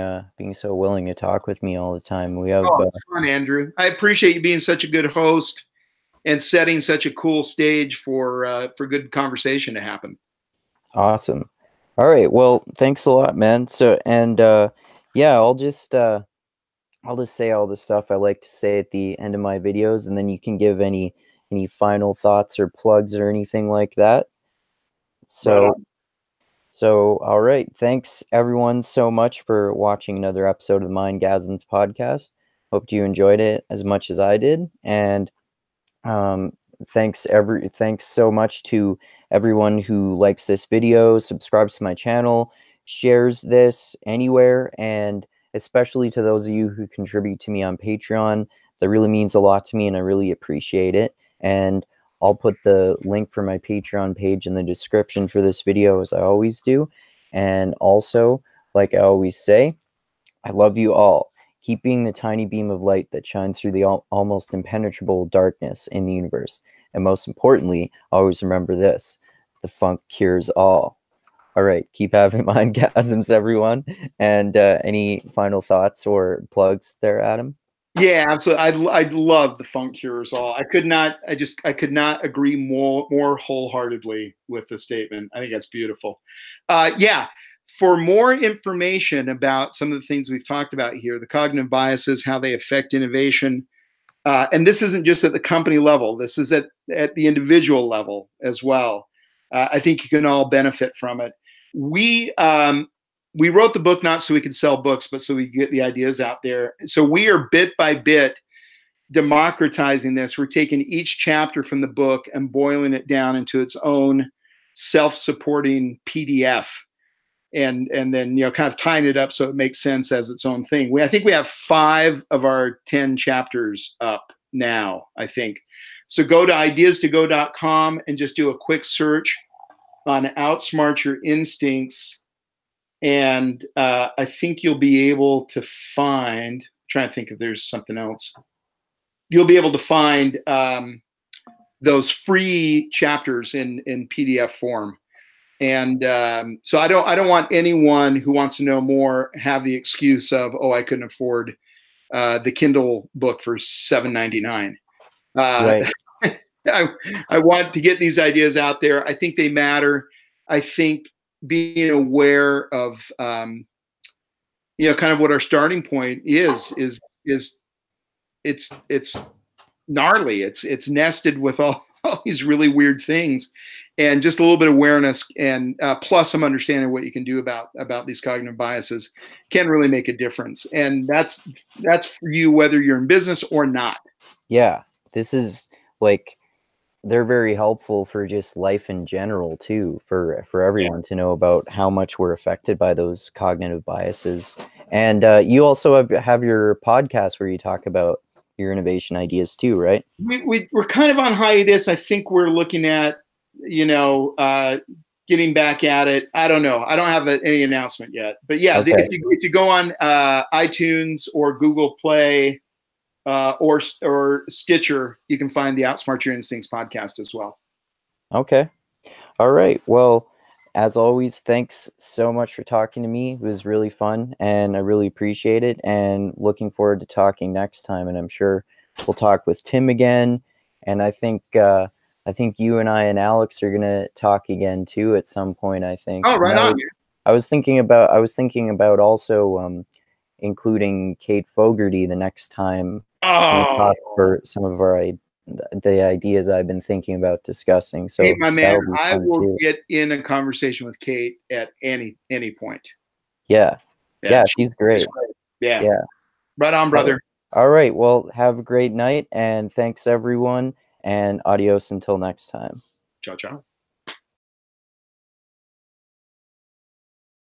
so willing to talk with me all the time. We have fun, Andrew. I appreciate you being such a good host and setting such a cool stage for good conversation to happen. Awesome. All right. Well, thanks a lot, man. So yeah, I'll just say all the stuff I like to say at the end of my videos, and then you can give any final thoughts or plugs or anything like that. So, all right. Thanks everyone so much for watching another episode of the Mindgasms podcast. Hope you enjoyed it as much as I did. And thanks so much to everyone who likes this video, subscribes to my channel, shares this anywhere, and especially to those of you who contribute to me on Patreon. That really means a lot to me and I really appreciate it. And I'll put the link for my Patreon page in the description for this video, as I always do. And also, like I always say, I love you all. Keep being the tiny beam of light that shines through the almost impenetrable darkness in the universe. And most importantly, always remember this: the funk cures all. All right, keep having mindgasms, everyone. And any final thoughts or plugs there, Adam? Yeah, absolutely. I'd love the funk cures all. I could not agree more wholeheartedly with the statement. I think that's beautiful. Yeah, for more information about some of the things we've talked about here, the cognitive biases, how they affect innovation, and this isn't just at the company level. This is at the individual level as well. I think you can all benefit from it. We wrote the book not so we could sell books, but so we could get the ideas out there. So we are bit by bit democratizing this. We're taking each chapter from the book and boiling it down into its own self-supporting PDF, and then kind of tying it up so it makes sense as its own thing. I think we have 5 of our 10 chapters up now, I think. So go to ideas2go.com and just do a quick search on Outsmart Your Instincts. And I think you'll be able to find, I'm trying to think if there's something else. You'll be able to find those free chapters in PDF form. And so I don't want anyone who wants to know more have the excuse of, oh, I couldn't afford the Kindle book for $7.99. Right. I want to get these ideas out there. I think they matter. I think being aware of you know, kind of what our starting point is it's gnarly. It's nested with all these really weird things, and just a little bit of awareness and plus some understanding of what you can do about these cognitive biases can really make a difference. And that's for you whether you're in business or not. Yeah, this is like they're very helpful for just life in general too, for everyone to know about how much we're affected by those cognitive biases. And you also have your podcast where you talk about your innovation ideas too, right? We're kind of on hiatus. I think we're looking at, you know, getting back at it. I don't know. I don't have any announcement yet. But yeah, Okay. if you go on iTunes or Google Play or Stitcher, you can find the Outsmart Your Instincts podcast as well. Okay. All right. Well, as always, thanks so much for talking to me. It was really fun, and I really appreciate it, and looking forward to talking next time. And I'm sure we'll talk with Tim again. And I think you and I and Alex are gonna talk again too at some point, I think. Oh, right on. I was thinking about also including Kate Fogarty the next time we talk for some of the ideas I've been thinking about discussing. So Kate, my man, I will too. get in a conversation with Kate at any point. Yeah, she's great. Yeah. Right on, brother. All right. Well, have a great night, and thanks everyone, and adios until next time. Ciao, ciao.